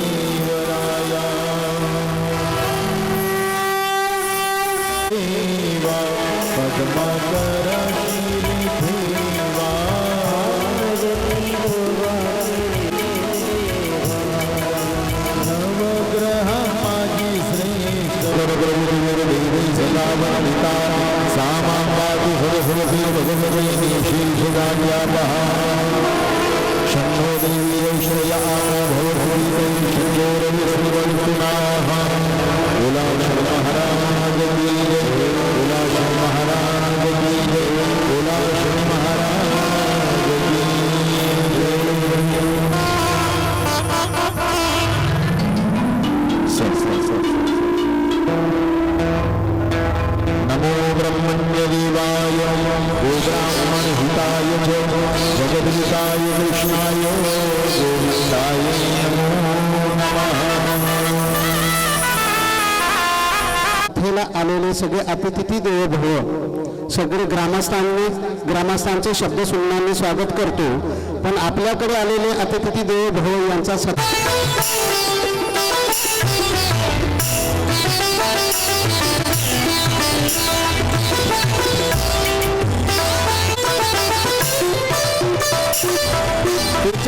शनिदेवराया देवा पद्माकर श्रीदेवा नवग्रह माझी श्रेष्ठ देवी सदावनिता सामांगाती सरस्वती भगवती शीर्षदान्याः शंभो देवी ऐश्वर्या भवभूति शंजोरविरविवल्कुनाः उलाशं महाराज की जय उलाशं महाराज की जय उलाशं महाराज की नमो ब्रह्मण्य देवाय गो ब्राह्मण हिताय जगद्गीताय कृष्णाय गोविंदाय नमो नमः। आलेले सगळे अतिथी देवो भव सगळे ग्रामस्थांचे शब्द सुननाने स्वागत करतो। पण आपल्याकडे आलेले अतिथी देवो भव यांचा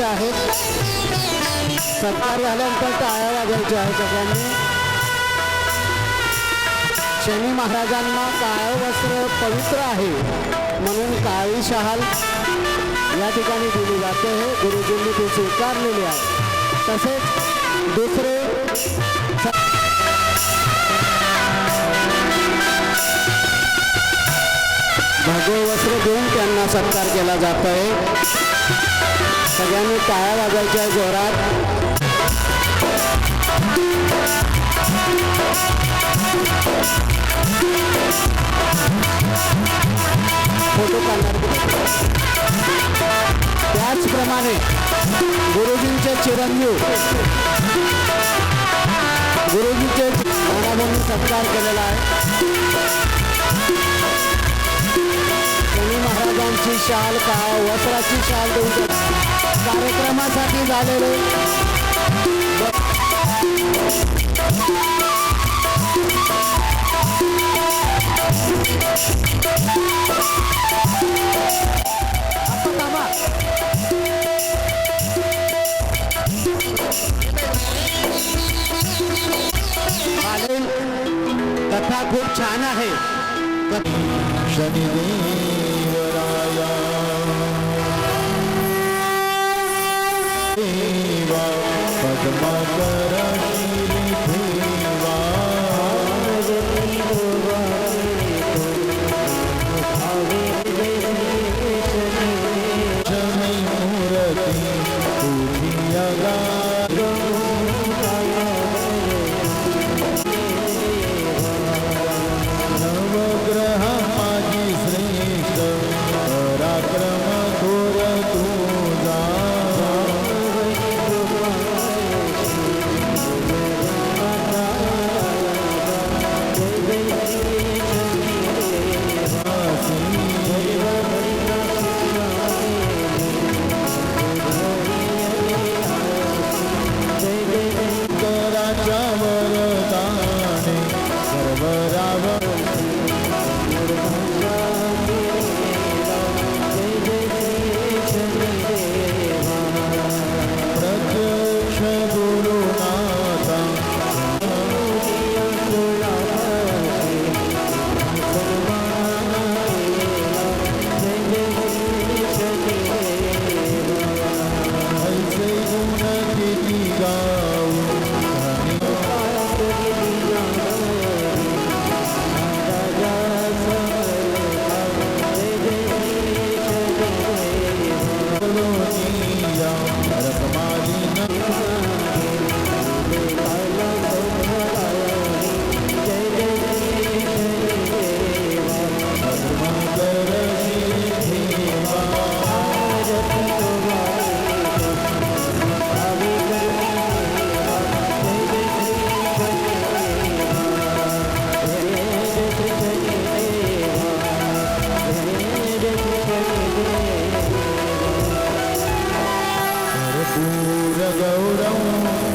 आहे सत्कार झाल्यानंतर टाळ्या वाजवायच्या आहे सगळ्यांनी। शनी महाराजांना काळं वस्त्र पवित्र आहे म्हणून काळी शहाल या ठिकाणी दिली जाते हे गुरुजींनी ते स्वीकारलेले आहे। तसेच दुसरे भगव वस्त्र देऊन त्यांना सत्कार केला जात आहे। सगळ्यांनी टाळ्या वाजवायच्या जोरात। फोटो काढणार। त्याचप्रमाणे गुरुजींचे चिरंजीव गुरुजींचे म्हणून सत्कार केलेला आहे। शनी महाराजांची शाल वस्त्राची शाल देऊन कार्यक्रमासाठी झालेले कथा खूप छान आहे। शनिदेवराया देवा पद्माकर श्रीदेवा शनि मूर्ति पूजिया नवग्रह माझी श्रेष्ठ पराक्रम थोर तुझा कराच्या वरदाने सर्वराव प्रत्यक्ष गुरुनाथा ऐसे गुण किती गाऊ गौरं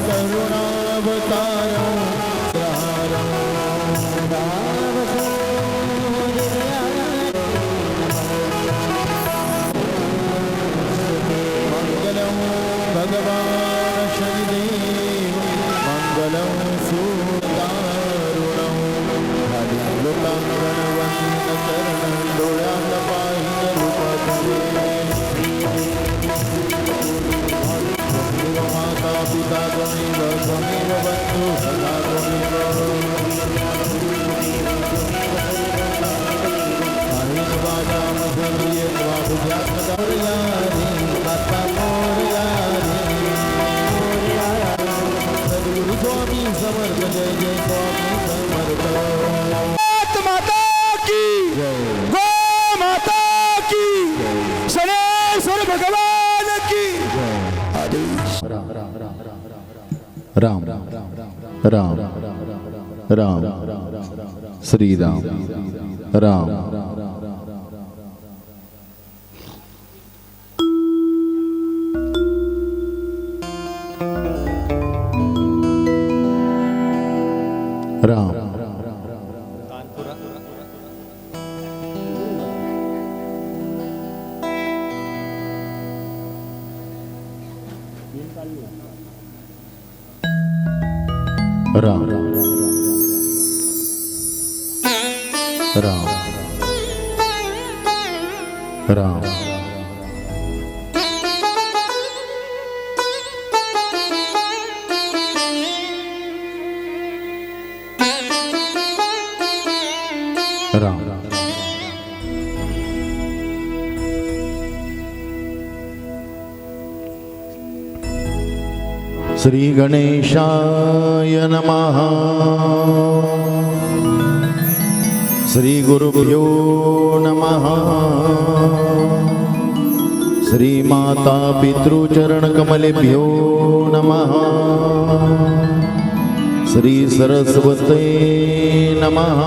करुणावतारं मङ्गलं भगवान् शनिदेव मङ्गलं सुदारुणं लोकाङ्गणवन्दनचरणं डोळ्यात पाहिलं रूपधरे माता पिता त्वमेव त्वमेव बन्धु सदा त्वमेव कायेन वाचा मधुर्येण माता मोरया रे सद्गुरु स्वामी समर्थ जय जय स्वामी समर्थ माता की गो माता की शनेश्वर भगवान की राम राम राम श्री राम राम राम राम राम राम राम श्री गणेशाय नमः श्री गुरुभ्यो नमः श्री माता पितृचरण कमलेभ्यो नमः श्री सरस्वते नमः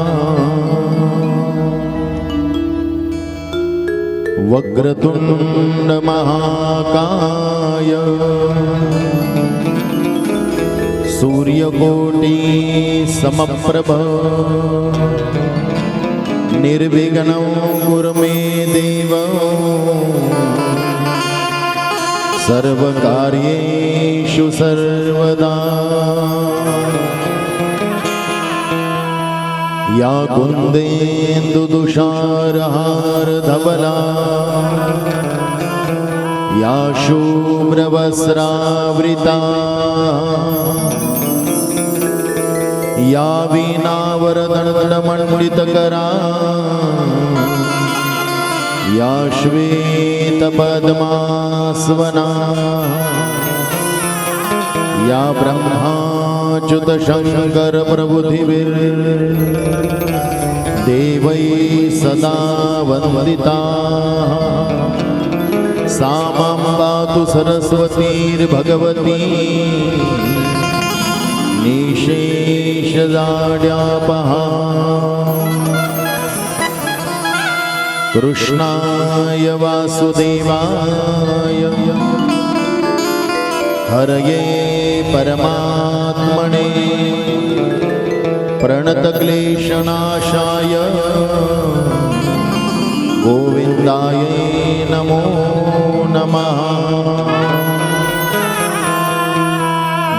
वक्रतुंड महाकाय सूर्यकोटि समप्रभ निर्विघ्नं कुरु मे देव सर्वकार्येषु सर्वदा या कुन्देन्दुदुषारहारधवला या शुभ्रवस्त्रावृता या वीणावरदण्डमण्डितकरा या श्वेतपद्मास्वना या ब्रह्माच्युतशङ्करप्रभुधिभिर्देवैः सदा वन्दिता सा मां पातु सरस्वतीर्भगवती निशेषजाड्यापहा कृष्णाय वासुदेवाय हरये परमात्मने प्रणतक्लेशनाशाय गोविन्दाय नमो नमः।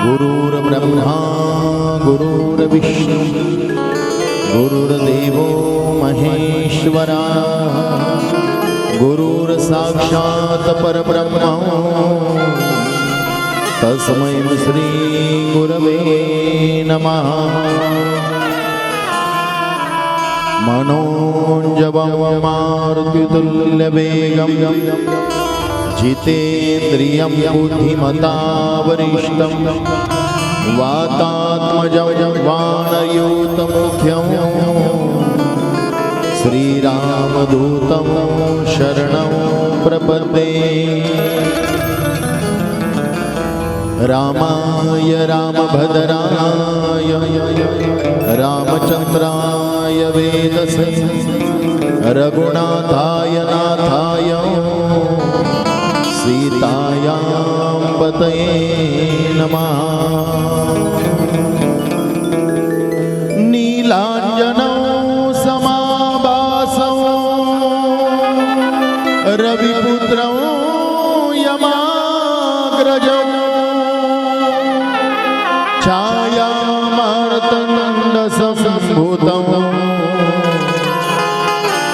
गुरुर्ब्रह्मा गुरुर्विष्णु गुरुर्देवो महेश्वरा गुरुर्साक्षात् परब्रह्म तस्मै श्री गुरवे नमः। मनोजवं मारुतितुल्यवेगं जितेन्द्रियं बुद्धिमतावरिष्ठं वातात्मजं वानरयूतमुख्यं श्रीरामदूतं शरणं प्रपद्ये। रामाय रामभद्राय रामचन्द्राय वेदसे रघुनाथाय नाथाय सीतायां गणपतये नमः। नीलाञ्जनौ समाभासौ रविपुत्रौ यमाग्रजौ छायामार्तण्डसम्भूतौ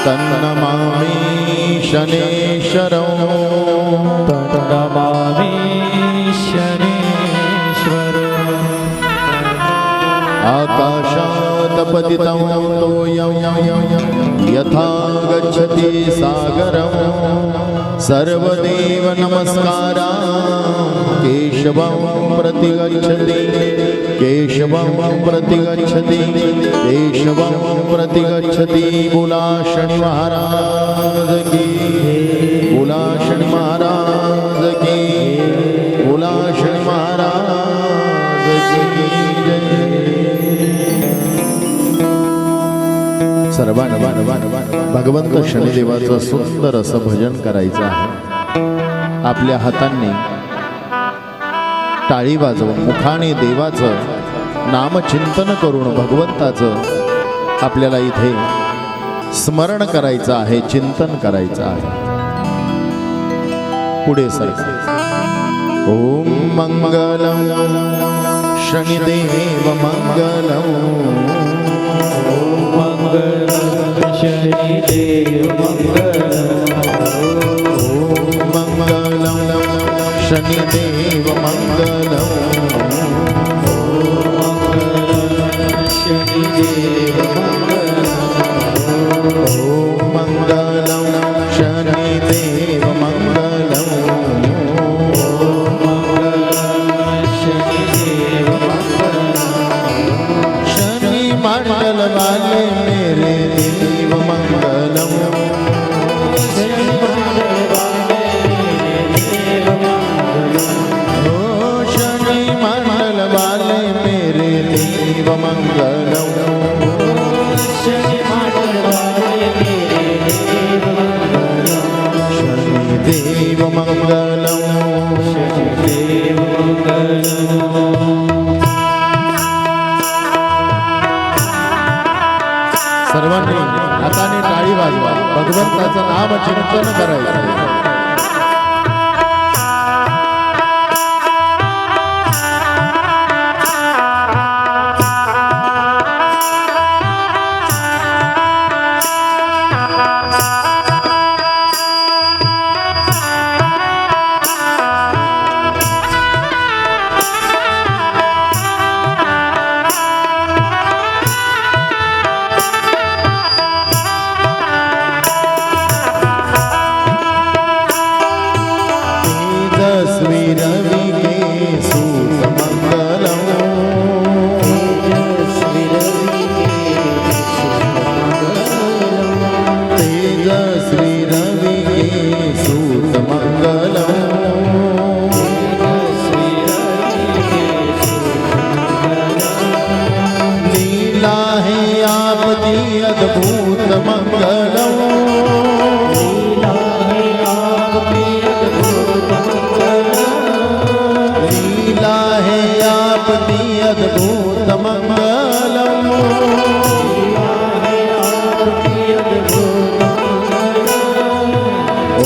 तन्नमामि शनेश्वरौ नमामि शनेश्वरौ। आकाशात् पतितं तोयं यथा गच्छति सागरं सर्वदेव नमस्कारा केशवं प्रति गच्छति केशवं प्रति गच्छति केशवं प्रति गच्छति। बोला शनि महाराज की बोला शनि महाराज की बोला शनि महाराज की जय। सर्वांना भगवंत शनिदेवाचं सुंदर असं भजन करायचं आहे। आपल्या हातांनी टाळी वाजवून मुखाने देवाचं नामचिंतन करून भगवंताचं आपल्याला इथे स्मरण करायचं आहे, चिंतन करायचं आहे। पुढे सर ओम मंगलम शनिदेव मंगलम शनिदेव मंगलम शनिदेव मंगलम शनिदेव मंगलम शनिदेव मंगलम शनि मंगल वाले मेरे देव मंगलम शनि मंगल वाले मेरे देव मंगलम शनिदेव मंगलम सर्वांनी हाताने टाळी वाजवा, भगवंताचं नाम चिंतन करायचं। अद्भुत मंगलम लीला है आपकी अद्भुत मंगलम लीला है आपकी अद्भुत मंगलम लीला है आपकी अद्भुत मंगलम।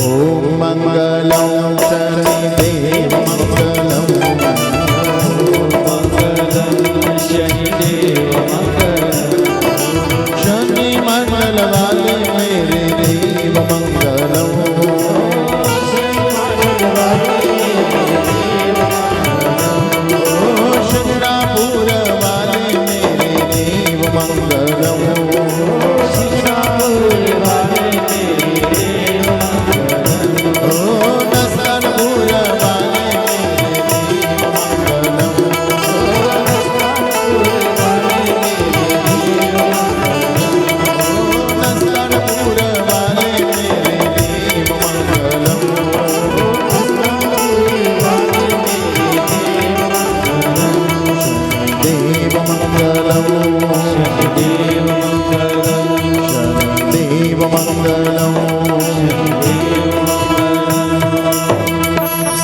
ओम मंगलम शनिदेव मंगलम मंगलम शनिदेव मंगल वाले मेरे देव मंगलम शिवरापुर वाले मेरे देव मंगलम नसनपुर वाले मेरे देव मंगलम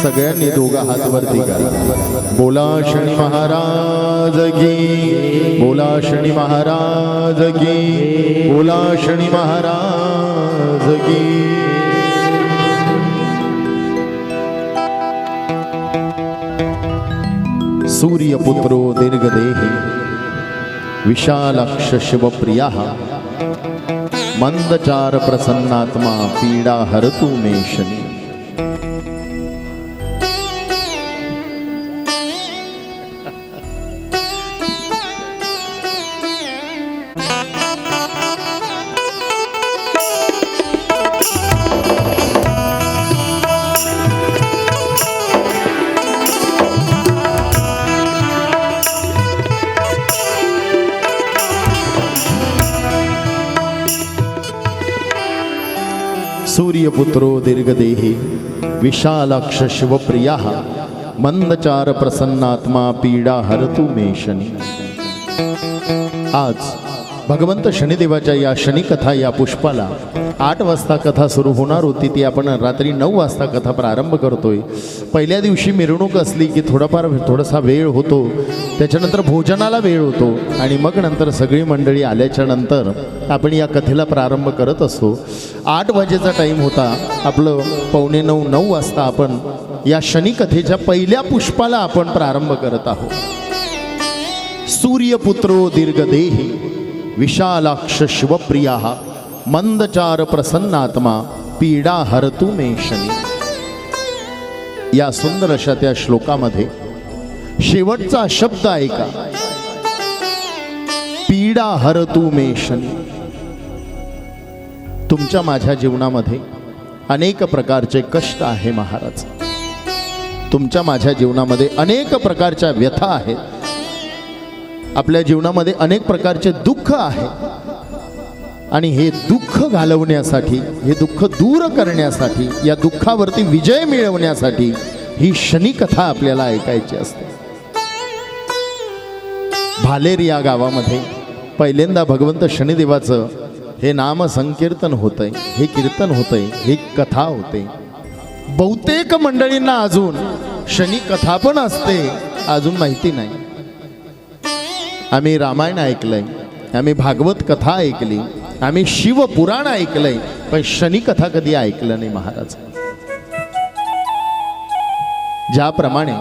सगळ्यांनी दोघा हात वरती करा. बोला शनी महाराज की, बोला शनी महाराज की, बोला शनी महाराज की. सूर्यपुत्रो दीर्घदेही विशालाक्ष शिवप्रिया मंदचार प्रसन्नात्मा पीडा हरतु मे शनी. सूर्यपुत्रो दीर्घदेही विशालाक्ष शिवप्रिया मंदचार प्रसन्नात्मा पीडा हरतु मे शनी. आज भगवंत शनिदेवाच्या या शनिकथा या पुष्पाला 8 वाजता कथा सुरू होणार होती, ती आपण रात्री 9 वाजता कथा प्रारंभ करतोय. पहिल्या दिवशी मिरवणूक असली की थोडासा वेळ होतो, त्याच्यानंतर भोजनाला वेळ होतो आणि मग नंतर सगळी मंडळी आल्याच्या नंतर आपण या कथेला प्रारंभ करत असतो. 8 वाजेचा टाईम होता, आपलं 8:45-9 वाजता आपण या शनिकथेच्या पहिल्या पुष्पाला आपण प्रारंभ करत आहोत. सूर्यपुत्रो दीर्घदेही विशालाक्ष शिवप्रिया मंदचार प्रसन्नात्मा पीडा हरतु मे शनी. या सुंदर अशा त्या श्लोकामध्ये शेवटचा शब्द ऐका, पीडा हरतु मे शनी. तुमच्या माझ्या जीवनामध्ये अनेक प्रकारचे कष्ट आहे महाराज, तुमच्या माझ्या जीवनामध्ये अनेक प्रकारच्या व्यथा आहेत, आपल्या जीवनामध्ये अनेक प्रकारचे दुःख आहे आणि हे दुःख घालवण्यासाठी, हे दुःख दूर करण्यासाठी, या दुःखावरती विजय मिळवण्यासाठी ही शनिकथा आपल्याला ऐकायची असते. भालेर या गावामध्ये पहिल्यांदा भगवंत शनिदेवाचं हे नाम संकीर्तन होतंय, हे कीर्तन होतंय, ही कथा होते. बहुतेक मंडळींना अजून शनिकथा पण असते अजून माहिती नाही. आम्ही रामायण ऐकलंय, आम्ही भागवत कथा ऐकली, आम्ही शिवपुराण ऐकलंय, पण शनिकथा कधी ऐकलं नाही महाराज. ज्याप्रमाणे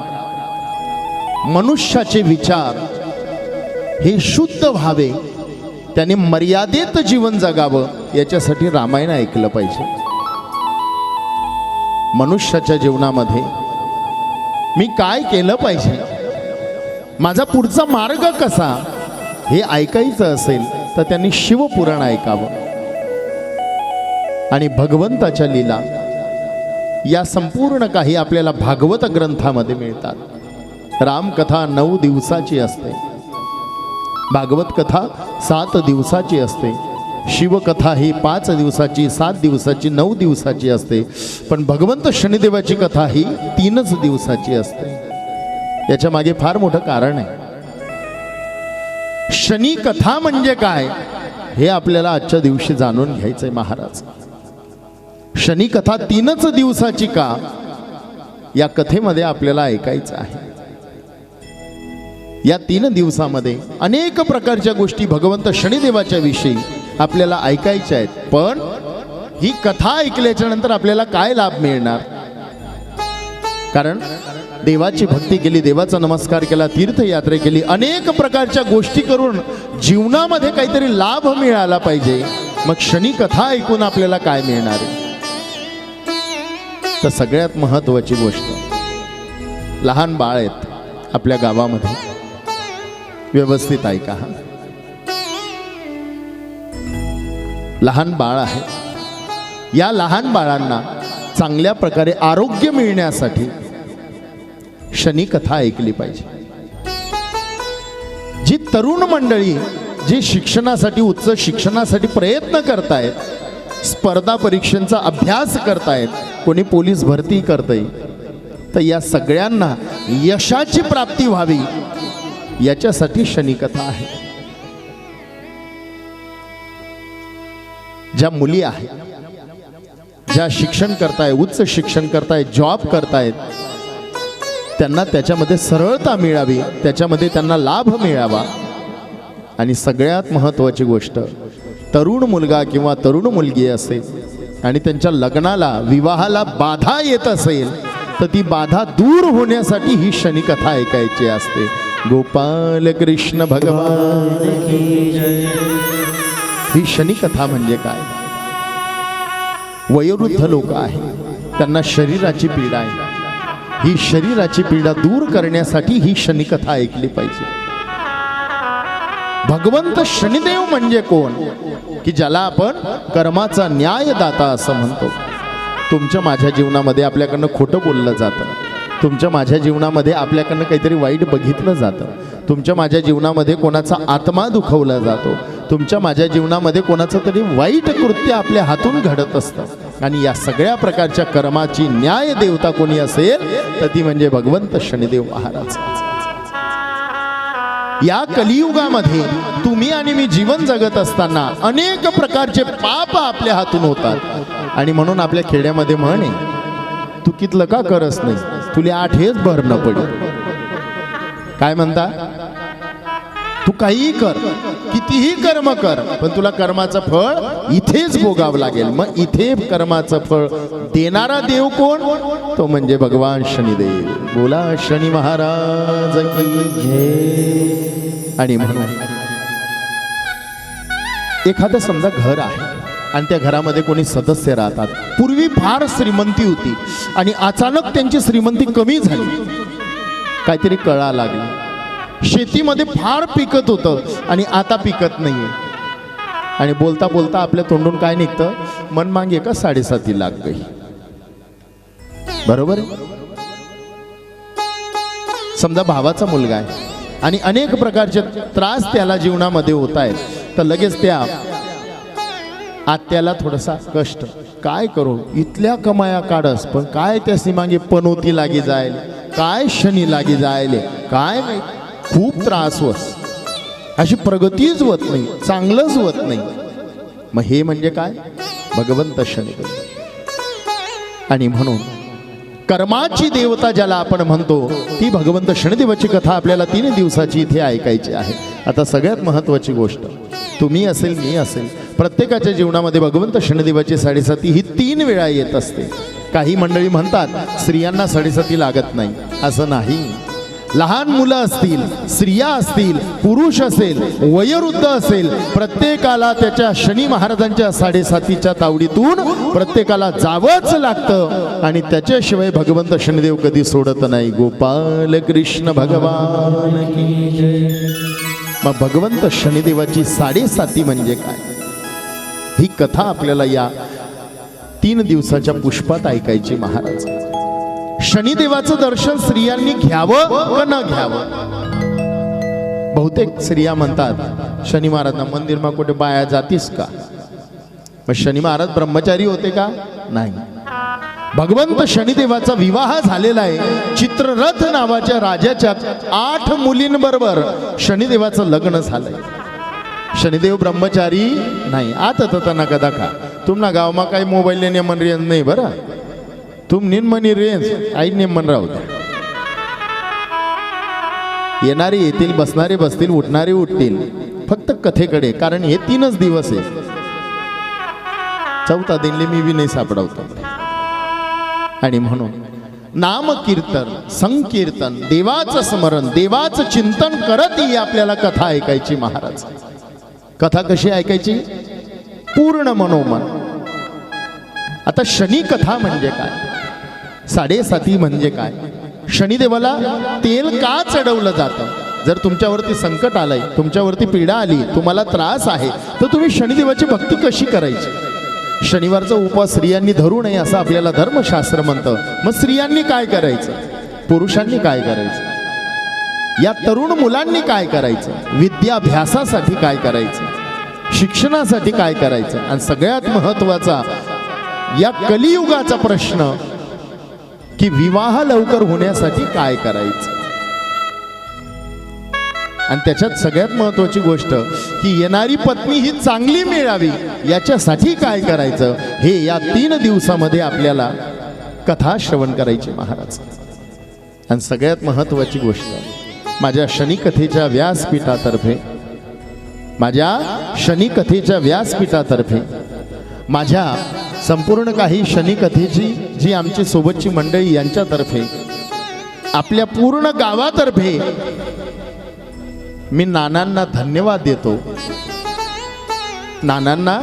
मनुष्याचे विचार हे शुद्ध व्हावे, त्याने मर्यादित जीवन जगावं, याच्यासाठी रामायण ऐकलं पाहिजे. मनुष्याच्या जीवनामध्ये मी काय केलं पाहिजे, माझा पुढचा मार्ग कसा, हे ऐकायचं असेल तर त्यांनी शिवपुराण ऐकावं. आणि भगवंताच्या लीला या संपूर्ण काही आपल्याला भागवत ग्रंथामध्ये मिळतात. रामकथा 9 दिवसाची असते, भागवत कथा 7 दिवसाची असते, शिवकथा ही 5 दिवसाची, 7 दिवसाची, 9 दिवसाची असते. पण भगवंत शनिदेवाची कथा ही 3च दिवसाची असते. याच्या मागे फार मोठं कारण आहे. शनी कथा म्हणजे काय हे आपल्याला आजच्या दिवशी जाणून घ्यायचंय महाराज. शनी कथा 3च दिवसाची का, या कथेमध्ये आपल्याला ऐकायचं आहे. या 3 दिवसामध्ये अनेक प्रकारच्या गोष्टी भगवंत शनिदेवाच्या विषयी आपल्याला ऐकायच्या आहेत. पण ही कथा ऐकल्याच्या नंतर आपल्याला काय लाभ मिळणार, कारण देवाची भक्ती केली, देवाचा नमस्कार केला, तीर्थयात्रे केली, अनेक प्रकारच्या गोष्टी करून जीवनामध्ये काहीतरी लाभ मिळाला पाहिजे. मग शनी कथा ऐकून आपल्याला काय मिळणार आहे, तर सगळ्यात महत्त्वाची गोष्ट, लहान बाळ आहेत आपल्या गावामध्ये, व्यवस्थित ऐका. लहान बाळ आहे, या लहान बाळांना चांगल्या प्रकारे आरोग्य मिळण्यासाठी शनी कथा ऐकली पाहिजे. जी तरुण मंडळी जी शिक्षणासाठी, उच्च शिक्षणासाठी प्रयत्न करतायत, स्पर्धा परीक्षांचा अभ्यास करतायत, कोणी पोलीस भरती करतंय, तर या सगळ्यांना यशाची प्राप्ती व्हावी याच्यासाठी शनी कथा आहे. ज्या मुली आहेत, ज्या शिक्षण करताय, उच्च शिक्षण करतायत, जॉब करतायत, त्यांना त्याच्यामध्ये सरळता मिळावी, त्याच्यामध्ये त्यांना लाभ मिळावा. आणि सगळ्यात महत्त्वाची गोष्ट, तरुण मुलगा किंवा तरुण मुलगी असेल आणि त्यांच्या लग्नाला विवाहाला बाधा येत असेल तर ती बाधा दूर होण्यासाठी ही शनिकथा ऐकायची असते. गोपाल कृष्ण भगवान की जय. ही शनिकथा म्हणजे काय? वयोवृद्ध लोक आहेत, त्यांना शरीराची पीडा आहे. ही शरीराची पीडा दूर करण्यासाठी ही शनिकथा ऐकली पाहिजे. भगवंत शनिदेव म्हणजे कोण? की ज्याला आपण कर्माचा न्यायदाता असं म्हणतो. तुमच्या माझ्या जीवनामध्ये आपल्याकडनं खोटं बोललं जातं, तुमच्या माझ्या जीवनामध्ये आपल्याकडनं काहीतरी वाईट बघितलं जातं, तुमच्या माझ्या जीवनामध्ये कोणाचा आत्मा दुखवला जातो, तुमच्या माझ्या जीवनामध्ये कोणाचं तरी वाईट कृत्य आपल्या हातून घडत असतं. आणि या सगळ्या प्रकारच्या कर्माची न्याय देवता कोणी असेल तर ती म्हणजे भगवंत शनिदेव महाराज. या कलियुगामध्ये तुम्ही आणि मी जीवन जगत असताना अनेक प्रकारचे पाप आपल्या हातून होतात. आणि म्हणून आपल्या खेड्यामध्ये म्हण आहे, तू कितलं का करस नाही, तुला 8 हेच भरणं पडेल. काय म्हणता? तू काहीही कर, कितीही कर्म कर, पण तुला कर्माचं फळ इथेच भोगावं लागेल. मग इथे कर्माचं फळ देणारा देव कोण? तो म्हणजे भगवान शनिदेव. बोला शनी महाराज की जय. आणि म्हणून एखादं समजा घर आहे आणि त्या घरामध्ये कोणी सदस्य राहतात. पूर्वी फार श्रीमंती होती आणि अचानक त्यांची श्रीमंती कमी झाली, काहीतरी कळा लागला. शेतीमध्ये फार पिकत होतं आणि आता पिकत नाहीये. आणि बोलता बोलता आपल्या तोंडून काय निघतं? मन मागे का 7.5 लाख गई. बरोबर आहे? समजा भावाचा मुलगा आहे आणि अनेक प्रकारचे त्रास त्याला जीवनामध्ये होत आहेत, तर लगेच त्या आत्याला थोडासा कष्ट. काय करू, इथल्या कमाया काढस, पण काय त्या सीमागे पनोती लागी जाईल, काय शनी लागी जायले, काय नाही, खूप त्रास होस, अशी प्रगतीच होत नाही, चांगलंच होत नाही. मग हे म्हणजे काय? भगवंत शनिदेव. आणि म्हणून कर्माची देवता ज्याला आपण म्हणतो ती भगवंत शनिदेवाची कथा आपल्याला 3 दिवसाची इथे ऐकायची आहे. आता सगळ्यात महत्त्वाची गोष्ट, तुम्ही असेल मी असेल, प्रत्येकाच्या जीवनामध्ये भगवंत शनिदेवाची 7.5 ही 3 वेळा येत असते. काही मंडळी म्हणतात स्त्रियांना 7.5 लागत नाही. असं नाही. लहान मुलं असतील, स्त्रिया असतील, पुरुष असेल, वयोवृद्ध असेल, प्रत्येकाला त्याच्या शनी महाराजांच्या 7.5च्या तावडीतून प्रत्येकाला जावंच लागतं. आणि त्याच्याशिवाय भगवंत शनिदेव कधी सोडत नाही. गोपाल कृष्ण भगवान की जय. मग भगवंत शनिदेवाची 7.5 म्हणजे काय? ही कथा आपल्याला या 3 दिवसाच्या पुष्पात ऐकायची महाराज. शनिदेवाचं दर्शन स्त्रियांनी घ्यावं का न घ्यावं? बहुतेक स्त्रिया म्हणतात शनी महाराजांना मंदिरमा कुठे बाया जातीस का? मग शनी महाराज ब्रह्मचारी होते का? नाही. भगवंत शनिदेवाचा विवाह झालेला आहे. चित्ररथ नावाच्या राजाच्या 8 मुलींबरोबर शनिदेवाचं लग्न झालंय. शनिदेव ब्रह्मचारी नाही. आता तर नका दाखा तुम्हाला गावमा काही मोबाईल नेमन रेंज नाही बरं. तुम निन्मनी रेंज आई नेमन राहू द्या. येणारे येतील, बसणारे बसतील, उठणारे उठतील. फक्त कथेकडे, कारण हे 3च दिवस आहे. 4था दिनले मी बी नाही सापडवतो. आणि म्हणून नाम कीर्तन, संकीर्तन, देवाचं स्मरण, देवाचं चिंतन करत ही आपल्याला कथा ऐकायची महाराज. कथा कशी ऐकायची? पूर्ण मनोमन. आता शनी कथा म्हणजे काय? 7.5 म्हणजे काय? शनिदेवाला तेल का चढवलं जातं? जर तुमच्यावरती संकट आलंय, तुमच्यावरती पीडा आली, तुम्हाला त्रास आहे, तर तुम्ही शनिदेवाची भक्ती कशी करायची? शनिवारचा उपवास स्त्रियांनी धरू नये असं आपल्याला धर्मशास्त्र म्हणतं. मग स्त्रियांनी काय करायचं? पुरुषांनी काय करायचं? या तरुण मुलांनी काय करायचं? विद्याभ्यासासाठी काय करायचं? शिक्षणासाठी काय करायचं? आणि सगळ्यात महत्त्वाचा या कलियुगाचा प्रश्न की विवाह लवकर होण्यासाठी काय करायचं? आणि त्याच्यात सगळ्यात महत्त्वाची गोष्ट की येणारी पत्नी ही चांगली मिळावी याच्यासाठी काय करायचं, हे या 3 दिवसामध्ये आपल्याला कथा श्रवण करायची महाराज. आणि सगळ्यात महत्त्वाची गोष्ट, माझ्या शनिकथेच्या व्यासपीठातर्फे माझ्या संपूर्ण काही शनिकथेची जी आमची सोबतची मंडळी यांच्यातर्फे आपल्या पूर्ण गावातर्फे मी नानांना धन्यवाद देतो. नानांना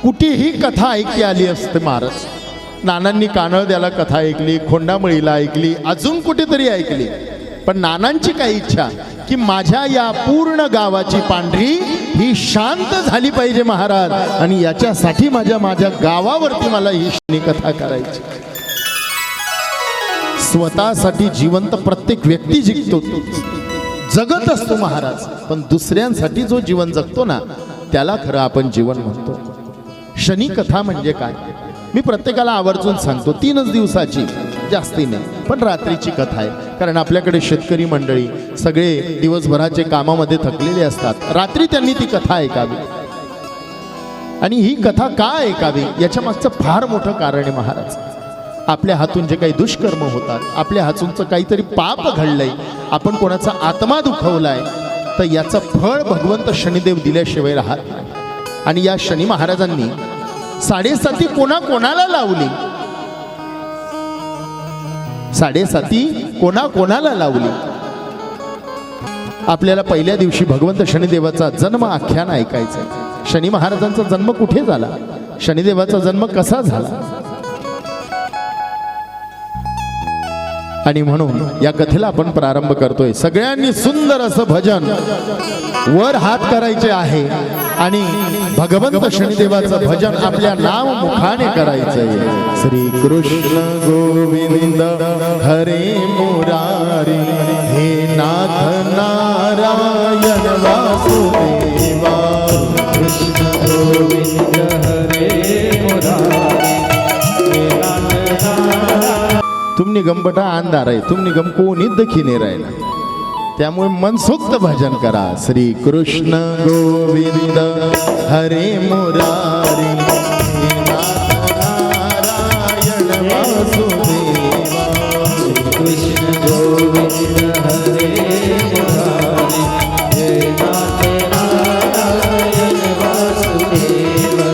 कुठेही कथा ऐकली आली असते महाराज, नानांनी कानळद्याला कथा ऐकली, खोंडामळीला ऐकली, अजून कुठेतरी ऐकली, पण नानांची काय इच्छा की माझ्या या पूर्ण गावाची पांढरी ही शांत झाली पाहिजे महाराज, आणि याच्यासाठी माझ्या गावावरती मला ही शनी कथा करायची. स्वतःसाठी जिवंत प्रत्येक व्यक्ती जगत असतो महाराज, पण दुसऱ्यांसाठी जो जीवन जगतो ना त्याला खरं आपण जीवन म्हणतो. शनी कथा म्हणजे काय मी प्रत्येकाला आवर्जून सांगतो. 3 दिवसाची, जास्ती नाही, पण रात्रीची कथा आहे. कारण आपल्याकडे शेतकरी मंडळी सगळे दिवसभराचे कामामध्ये थकलेले असतात. रात्री त्यांनी ती कथा ऐकावी. आणि ही कथा का ऐकावी याच्या मागचं फार मोठं कारण आहे महाराज. आपल्या हातून जे काही दुष्कर्म होतात, आपल्या हातूनचं काहीतरी पाप घडलंय, आपण कोणाचा आत्मा दुखवलाय, तर याचं फळ भगवंत शनिदेव दिल्याशिवाय राहत नाही. आणि या शनी महाराजांनी 7.5 कोणाला लावली, 7.5 कोणाला लावली. आपल्याला पहिल्या दिवशी भगवंत शनिदेवाचा जन्म आख्यान ऐकायचं. शनी महाराजांचा जन्म कुठे झाला, शनिदेवाचा जन्म कसा झाला, आणि म्हणून या कथेला आपण प्रारंभ करतोय. सगळ्यांनी सुंदर असं भजन वर हात करायचे आहे आणि भगवंत शनिदेवाचं भजन आपल्या नाव मुखाने करायचंय. श्री कृष्ण गोविंद हरे मुरारी, हे नाथ नारायण वासुदेवा. कृष्ण गोविंद हरे मुरारी, हे नाथ नारायण. तुम निगम बटा अंधार आहे, तुम निगम कोणी दखीने राहिला, त्यामुळे मनसोक्त भजन करा. श्री कृष्ण गोविंद हरे मुरारी, हे नाथ नारायण वासुदेवा. कृष्ण गोविंद हरे मुरारी, हे नाथ नारायण वासुदेवा.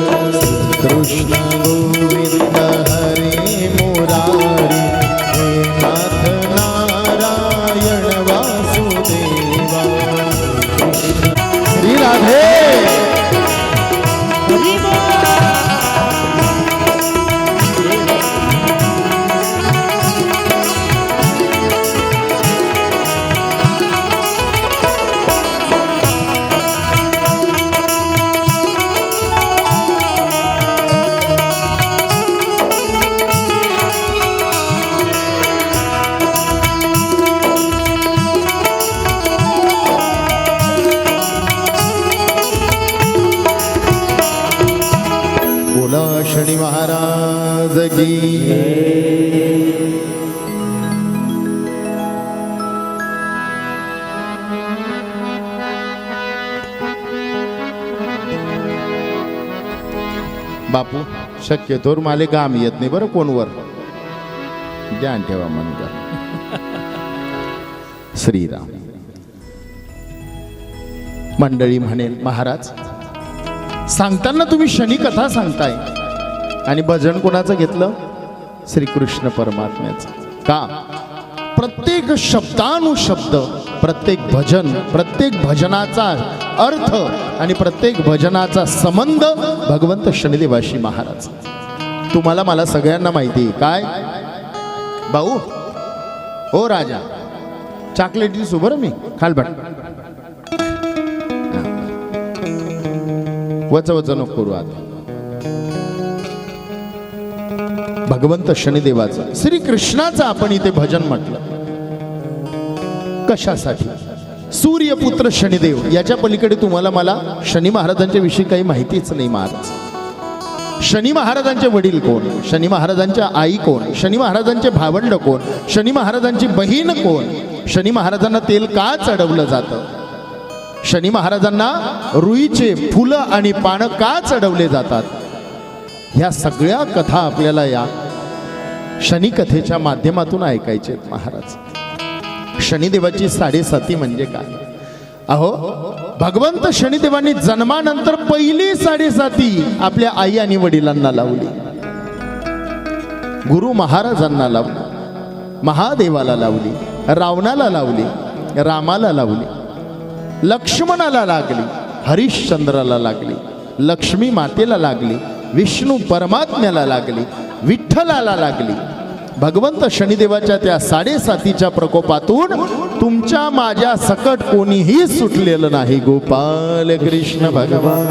कृष्ण गोविंद हरे मुरारी, हे नाथ नारायण वासुदेवा. श्री राधे. बोला शनी महाराज की. बापू शक्यतोवर माले काम येत नाही बरं कोणवर, ध्यान ठेवा मन. श्रीराम. मंडळी म्हणेल महाराज सांगताना तुम्ही शनी कथा सांगताय आणि भजन कोणाचं घेतलं, श्रीकृष्ण परमात्म्याचं. का प्रत्येक शब्दानुशब्द, प्रत्येक भजन, प्रत्येक भजनाचा अर्थ आणि प्रत्येक भजनाचा संबंध भगवंत शनिदेवाशी महाराज. तुम्हाला मला सगळ्यांना माहिती आहे. काय भाऊ, हो राजा, चॉकलेट दिसू बरं मी खालबट, वच नको करू. आता भगवंत शनिदेवाचं, श्रीकृष्णाचं आपण इथे भजन म्हटलं. कशासाठी? सूर्यपुत्र शनिदेव. याच्या पलीकडे तुम्हाला मला शनी महाराजांच्या विषयी काही माहितीच नाही महाराज. शनी महाराजांचे वडील कोण, शनी महाराजांच्या आई कोण, शनी महाराजांचे भावंड कोण, शनी महाराजांची बहीण कोण, शनी महाराजांना तेल का चढवलं जातं, शनी महाराजांना रुईचे फुलं आणि पानं का चढवले जातात, ह्या सगळ्या कथा आपल्याला या शनी कथेच्या माध्यमातून ऐकायचे महाराज. शनिदेवाची 7.5 म्हणजे काय? अहो, भगवंत शनिदेवांनी जन्मानंतर पहिली 7.5 आपल्या आई आणि वडिलांना लावली. गुरु महाराजांना लावली, महादेवाला लावली, रावणाला लावली, रामाला लावली, लक्ष्मणाला लागली, हरिश्चंद्राला लागली, लक्ष्मी मातेला लागली, विष्णू परमात्म्याला लागली, विठ्ठलाला लागली. भगवंत शनिदेवाच्या त्या 7.5च्या प्रकोपातून तुमच्या माझ्या सकट कोणीही सुटलेलं नाही. गोपाल कृष्ण भगवान.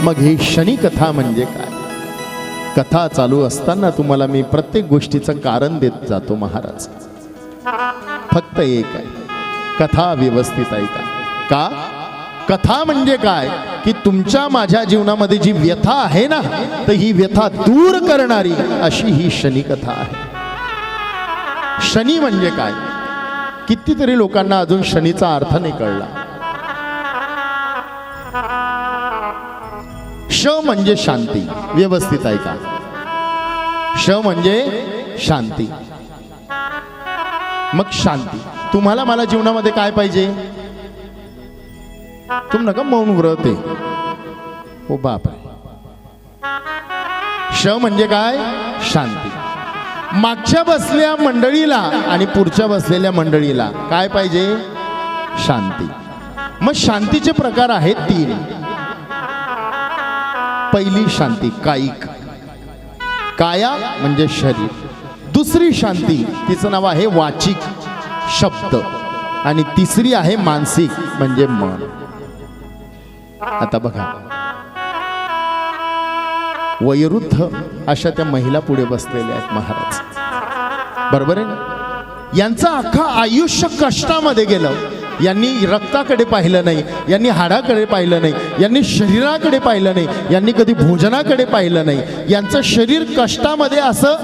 मग ही शनी कथा म्हणजे काय? कथा चालू असताना तुम्हाला मी प्रत्येक गोष्टीचं कारण देत जातो महाराज. फक्त एक आहे, कथा व्यवस्थित ऐका. का? कथा म्हणजे काय की तुमच्या माझ्या जीवनामध्ये जी व्यथा आहे ना, तर ही व्यथा दूर करणारी अशी ही शनी कथा आहे. शनी म्हणजे काय? कितीतरी लोकांना अजून शनीचा अर्थ नाही कळला. श म्हणजे शांती. व्यवस्थित ऐका. श म्हणजे शांती. मग शांती तुम्हाला मला जीवनामध्ये काय पाहिजे? तुम नका मौन व्रत आहे. ओ बाप. श म्हणजे काय? शांती. मागच्या बसलेल्या मंडळीला आणि पुढच्या बसलेल्या मंडळीला काय पाहिजे? शांती. मग शांतीचे प्रकार आहेत 3. पहिली शांती कायिक, काया म्हणजे शरीर. दुसरी शांती तिचं नाव आहे वाचिक, शब्द. आणि तिसरी आहे मानसिक म्हणजे मन. आता बघा, वयोवृद्ध अशा त्या महिला पुढे बसलेल्या आहेत महाराज, बरोबर आहे ना? यांचं अख्खं आयुष्य कष्टामध्ये गेलं. यांनी रक्ताकडे पाहिलं नाही, यांनी हाडाकडे पाहिलं नाही, यांनी शरीराकडे पाहिलं नाही, यांनी कधी भोजनाकडे पाहिलं नाही. यांचं शरीर कष्टामध्ये असं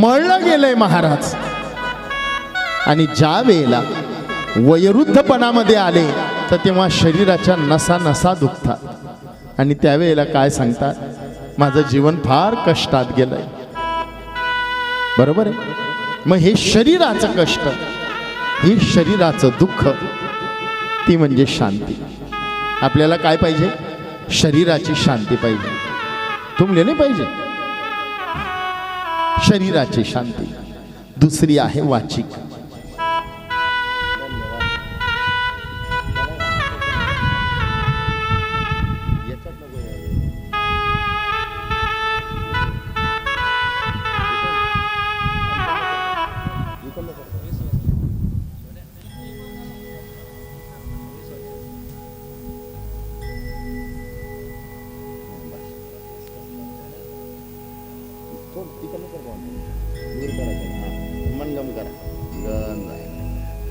मळलं गेलंय महाराज. आणि ज्या वेळेला वयोवृद्धपणामध्ये आले तर तेव्हा शरीराच्या नसा नसा दुखतात आणि त्यावेळेला काय सांगतात? माझं जीवन फार कष्टात गेलंय. बरोबर आहे? मग हे शरीराचं कष्ट, हे शरीराचं दुःख, ती म्हणजे शांती. आपल्याला काय पाहिजे? शरीराची शांती पाहिजे. तुमले नाही पाहिजे शरीराची शांती. दुसरी आहे वाचिक.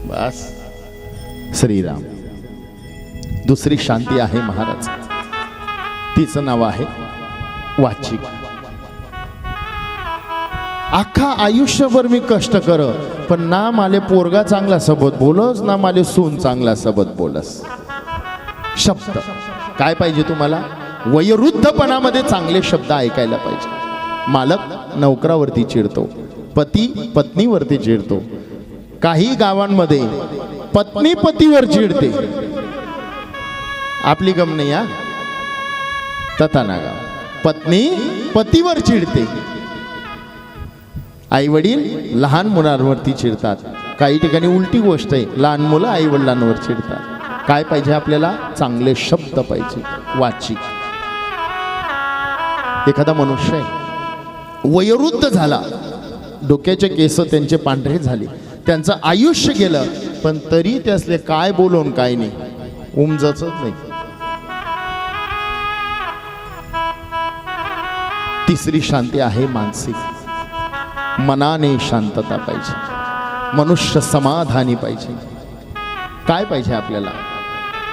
बस श्रीराम. दुसरी शांती आहे महाराज, तिचं नाव आहे वाचिक. अख्खा आयुष्यभर मी कष्ट कर, पण ना माले पोरगा चांगला सोबत बोलस, ना माले सून चांगला सोबत बोलस. शब्द काय पाहिजे तुम्हाला? वयोवृद्धपणामध्ये चांगले शब्द ऐकायला पाहिजे. मालक नौकरावरती चिडतो, पती पत्नीवरती चिडतो. काही गावांमध्ये पत्नी पतीवर चिडते. आपली गम नाही हा, तथाना गाव. पत्नी पतीवर चिडते. आई वडील लहान मुलांवरती चिडतात. काही ठिकाणी उलटी गोष्ट आहे, लहान मुलं आई वडिलांवर चिडतात. काय पाहिजे आपल्याला? चांगले शब्द पाहिजे. वाचिक. एखादा मनुष्य आहे, वयोवृद्ध झाला, डोक्याचे केस त्यांचे पांढरे झाले, त्यांचं आयुष्य गेलं, पण तरी त्यासले काय बोलून काय नाही, उमजच नाही. तिसरी शांती आहे मानसिक. मनाने शांतता पाहिजे. मनुष्य समाधानी पाहिजे. काय पाहिजे आपल्याला?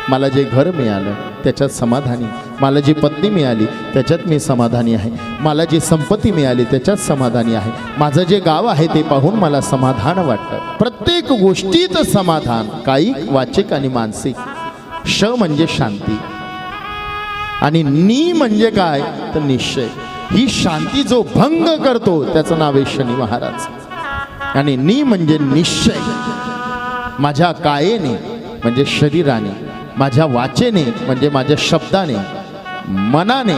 मला जे घर मिळालं त्याच्यात समाधानी, मला जी पत्नी मिळाली त्याच्यात मी समाधानी आहे, मला जी संपत्ती मिळाली त्याच्यात समाधानी आहे, माझं जे गाव आहे ते पाहून मला समाधान वाटतं. प्रत्येक गोष्टीत समाधान. कायिक, वाचिक आणि मानसिक. श म्हणजे शांती आणि नी म्हणजे काय तर निश्चय. ही शांती जो भंग करतो त्याचं नाव आहे शनी महाराज. आणि नि म्हणजे निश्चय, माझ्या कायेने म्हणजे शरीराने, माझ्या वाचेने म्हणजे माझ्या शब्दाने, मनाने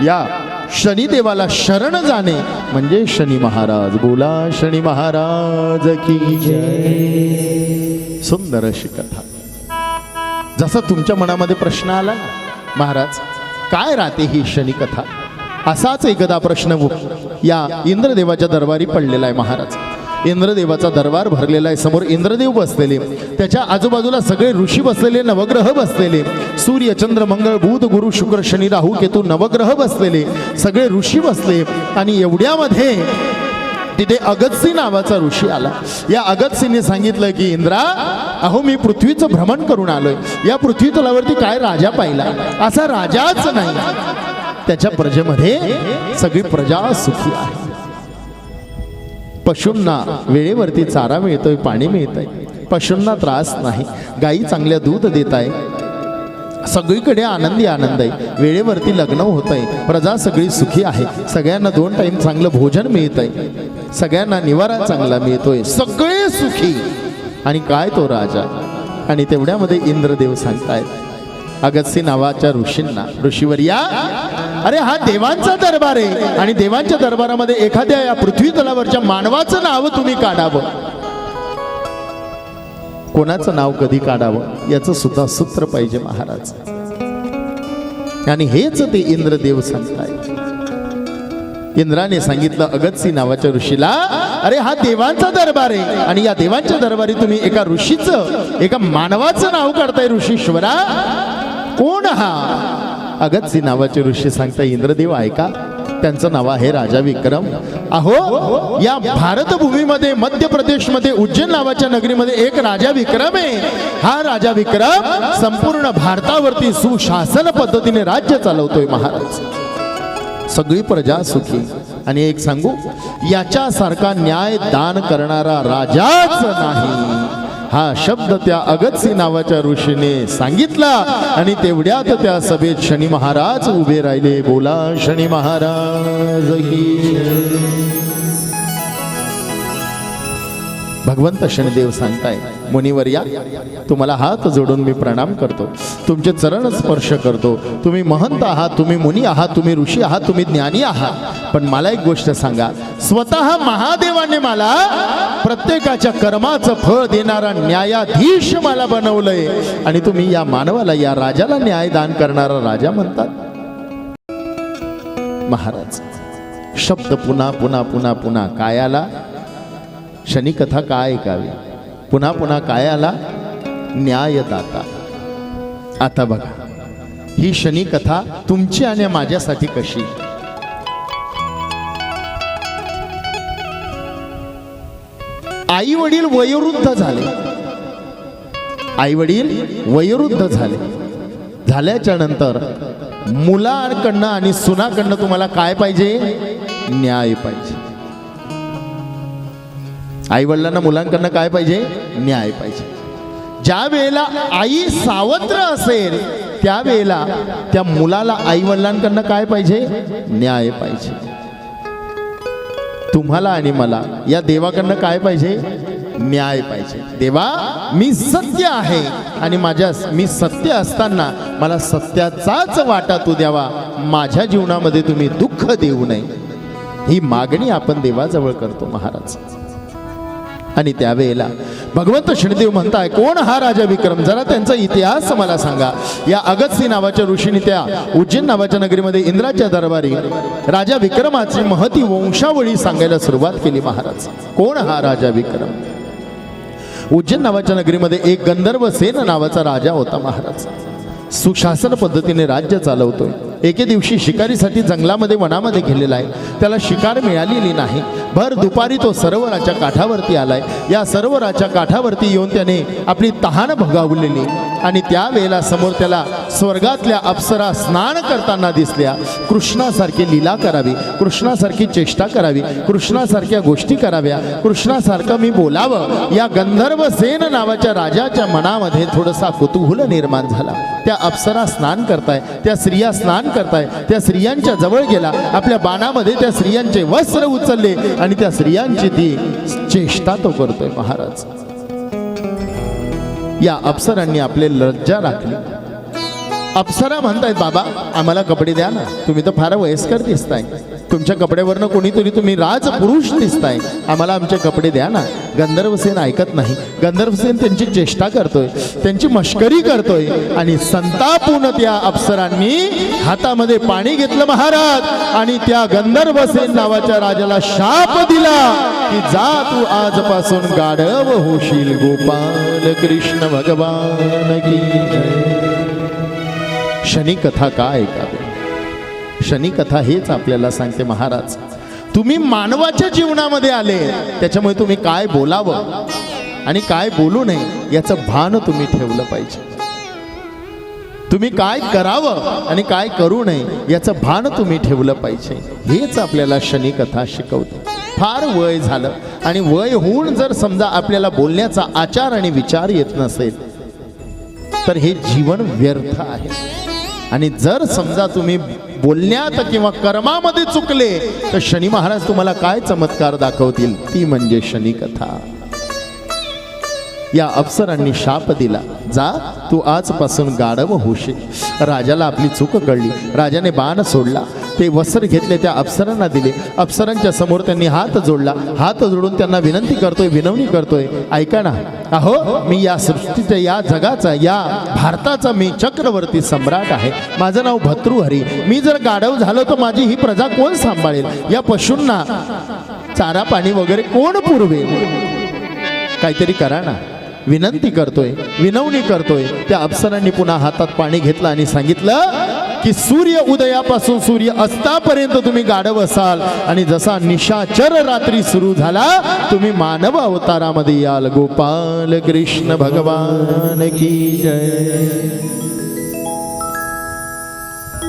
या शनिदेवाला शरण जाणे म्हणजे शनी महाराज. बोला शनी महाराज की जय. सुंदर अशी कथा. जसा तुमच्या मनामध्ये प्रश्न आला महाराज काय राहते ही शनी कथा, असाच एकदा प्रश्न या इंद्रदेवाच्या दरबारी पडलेला आहे महाराज. इंद्रदेवाचा दरबार भरलेला आहे. समोर इंद्रदेव बसलेले, त्याच्या आजूबाजूला सगळे ऋषी बसलेले, नवग्रह बसलेले, सूर्य चंद्र मंगळ बुध गुरु शुक्र शनी राहू केतू नवग्रह बसलेले, सगळे ऋषी बसले. आणि एवढ्यामध्ये तिथे अगस्ती नावाचा ऋषी आला. या अगस्तीने सांगितलं की इंद्रा, अहो मी पृथ्वीचं भ्रमण करून आलोय. या पृथ्वी तलावरती काय राजा पाहिला, असा राजाच नाही. त्याच्या प्रजेमध्ये सगळी प्रजा सुखी आहे. पशूंना वेळेवरती चारा मिळतोय, पाणी मिळतंय, पशूंना त्रास नाही, गायी चांगल्या दूध देत आहे, सगळीकडे आनंदी आनंद आहे, वेळेवरती लग्न होत आहे, प्रजा सगळी सुखी आहे, सगळ्यांना 2 टाइम चांगलं भोजन मिळत आहे, सगळ्यांना निवारा चांगला मिळतोय, सगळे सुखी. आणि काय तो राजा. आणि तेवढ्यामध्ये इंद्रदेव सांगतायत अगस्ती नावाच्या ऋषींना, ऋषीवर्या, अरे हा देवांचा दरबार आहे आणि देवांच्या दरबारामध्ये एखाद्या या पृथ्वी तलावरच्या मानवाचं नाव तुम्ही काढावं. कोणाचं नाव कधी काढावं याचं सुद्धा सूत्र पाहिजे महाराज. आणि हेच ते इंद्रदेव सांगतायत. इंद्राने सांगितलं अगस्ती नावाच्या ऋषीला, अरे हा देवांचा दरबार आहे आणि या देवांच्या दरबारी तुम्ही एका ऋषीचं, एका मानवाचं नाव काढताय. ऋषीश्वरा, कोण हा? अगस्ती नावाचे ऋषी सांगता, इंद्रदेव ऐका, त्यांचं नाव आहे राजा विक्रम. अहो या भारतभूमीमध्ये मध्य प्रदेशमध्ये उज्जैन नावाच्या नगरीमध्ये एक राजा विक्रम आहे. हा राजा विक्रम संपूर्ण भारतावरती सुशासन पद्धतीने राज्य चालवतोय महाराज. सगळी प्रजा सुखी. आणि एक सांगू, याच्यासारखा न्याय दान करणारा राजाच नाही. हा शब्द त्या अगस्ती नावाच्या ऋषीने सांगितला आणि तेवढ्यात त्या सभेत शनी महाराज उभे राहिले. बोला शनी महाराज की. भगवंत शनिदेव सांगताय, मुनिवर्या, तुम्हाला हात जोडून मी प्रणाम करतो, तुमचे चरण स्पर्श करतो. तुम्ही महंत आहात, तुम्ही मुनी आहात, तुम्ही ऋषी आहात, तुम्ही ज्ञानी आहात. पण मला एक गोष्ट सांगा, स्वतः महादेवाने मला प्रत्येकाच्या कर्माचं फळ देणारा न्यायाधीश मला बनवलंय आणि तुम्ही या मानवाला, या राजाला न्याय दान करणारा राजा म्हणतात. महाराज शब्द पुन्हा पुन्हा पुन्हा पुन्हा काय आला? शनी कथा काय ऐकावी? पुन्हा पुन्हा काय आला? न्यायदाता. आता बघा, ही शनी कथा तुमची आणि माझ्यासाठी कशी? आई वडील वयोवृद्ध झाले, आई वडील वयोवृद्ध झाले, झाल्याच्या नंतर मुलाकडनं आणि सुनाकडनं तुम्हाला काय पाहिजे? न्याय पाहिजे. आई वडिलांना मुलांकडनं काय पाहिजे? न्याय पाहिजे. ज्या वेळेला आई सावत्र असेल त्यावेळेला त्या मुलाला आई वडिलांकडनं काय पाहिजे? न्याय पाहिजे. तुम्हाला आणि मला या देवाकडनं काय पाहिजे? न्याय पाहिजे. देवा, मी सत्य आहे आणि मी सत्य असताना मला सत्याचाच वाटा तू द्यावा. माझ्या जीवनामध्ये तुम्ही दुःख देऊ नये, ही मागणी आपण देवाजवळ करतो महाराज. आणि त्यावेळेला भगवंत शनिदेव म्हणताय, कोण हा राजा विक्रम? जरा त्यांचा इतिहास मला सांगा. या अगस्ती नावाच्या ऋषीने त्या उज्जैन नावाच्या नगरीमध्ये इंद्राच्या दरबारी राजा विक्रमाची महती वंशावळी सांगायला सुरुवात केली महाराज. कोण हा राजा विक्रम? उज्जैन नावाच्या नगरीमध्ये एक गंधर्व सेन नावाचा राजा होता महाराज. सुशासन पद्धतीने राज्य चालवतोय. एके दिवशी शिकारीसाठी जंगलामध्ये वनामध्ये गेलेला आहे. त्याला शिकार मिळालेली नाही. भर दुपारी तो सरोवराच्या काठावरती आलाय. या सरोवराच्या काठावरती येऊन त्याने आपली तहान भगावलेली आणि त्यावेळेला समोर त्याला स्वर्गातल्या अप्सरा स्नान करताना दिसल्या. कृष्णासारखी लीला करावी, कृष्णासारखी चेष्टा करावी, कृष्णासारख्या गोष्टी कराव्या, कृष्णासारखं मी बोलावं, या गंधर्वसेन नावाच्या राजाच्या मनामध्ये थोडासा कुतूहल निर्माण झाला. त्या अप्सरा स्नान करताय, त्या स्त्रिया स्नान करताय. त्या स्त्रियांच्या जवळ गेला, आपल्या बाणामध्ये त्या स्त्रियांचे वस्त्र उचलले आणि त्या स्त्रियांची ती चेष्टा तो करतोय महाराज. या अप्सरांनी आपले लज्जा राखली. अप्सरा म्हणतायत, बाबा आम्हाला कपडे द्या ना, तुम्ही तर फार वयस्कर दिसताय, तुमच्या कपड्यावरनं कोणीतरी तुम्ही राजपुरुष दिसताय, आम्हाला आमचे कपडे द्या ना. गंधर्वसेन ऐकत नाही. गंधर्वसेन त्यांची चेष्टा करतोय, त्यांची मश्करी करतोय आणि संतापून त्या अप्सरांनी हातामध्ये पाणी घेतलं महाराज आणि त्या गंधर्वसेन नावाच्या राजाला शाप दिला की जा तू आजपासून गाढव होशील. गोपाल कृष्ण भगवान की जय. शनिकथा का ऐकावी? शनिकथा हेच आपल्याला सांगते महाराज, तुम्ही मानवाच्या जीवनामध्ये आले, त्याच्यामुळे तुम्ही काय बोलावं आणि काय बोलू नये याचं भान तुम्ही ठेवलं पाहिजे. तुम्ही काय करावं आणि काय करू नये याचं भान तुम्ही ठेवलं पाहिजे. हेच आपल्याला शनिकथा शिकवते. फार वय झालं आणि वय होऊन जर समजा आपल्याला बोलण्याचा आचार आणि विचार येत नसेल तर हे जीवन व्यर्थ आहे. आणि जर समजा तुम्ही बोलण्यात किंवा कर्मामध्ये चुकले तर शनी महाराज तुम्हाला काय चमत्कार दाखवतील, ती म्हणजे शनिकथा. या अप्सरांनी शाप दिला, जा तू आजपासून गाढव होशील. राजाला आपली चूक कळली. राजाने बाण सोडला, ते वस्त्र घेतले, त्या अप्सरांना दिले. अप्सरांच्या समोर त्यांनी हात जोडला. हात जोडून त्यांना विनंती करतोय, विनवणी करतोय, ऐका ना, अहो मी या सृष्टीचा, या जगाचा, या भारताचा मी चक्रवर्ती सम्राट आहे. माझं नाव भर्तृहरी. मी जर गाढव झालो तर माझी ही प्रजा कोण सांभाळेल? या पशूंना चारा पाणी वगैरे कोण पुरवेल? काहीतरी करा ना. विनंती करतोय, विनवणी करतोय. त्या अप्सरांनी पुन्हा हातात पाणी घेतलं आणि सांगितलं की सूर्य उदयापासून सूर्य अस्तापर्यंत तुम्ही गाढव असाल आणि जसा निशाचर रात्री सुरू झाला तुम्ही मानव अवतारामध्ये याल. गोपाल कृष्ण भगवान की जय.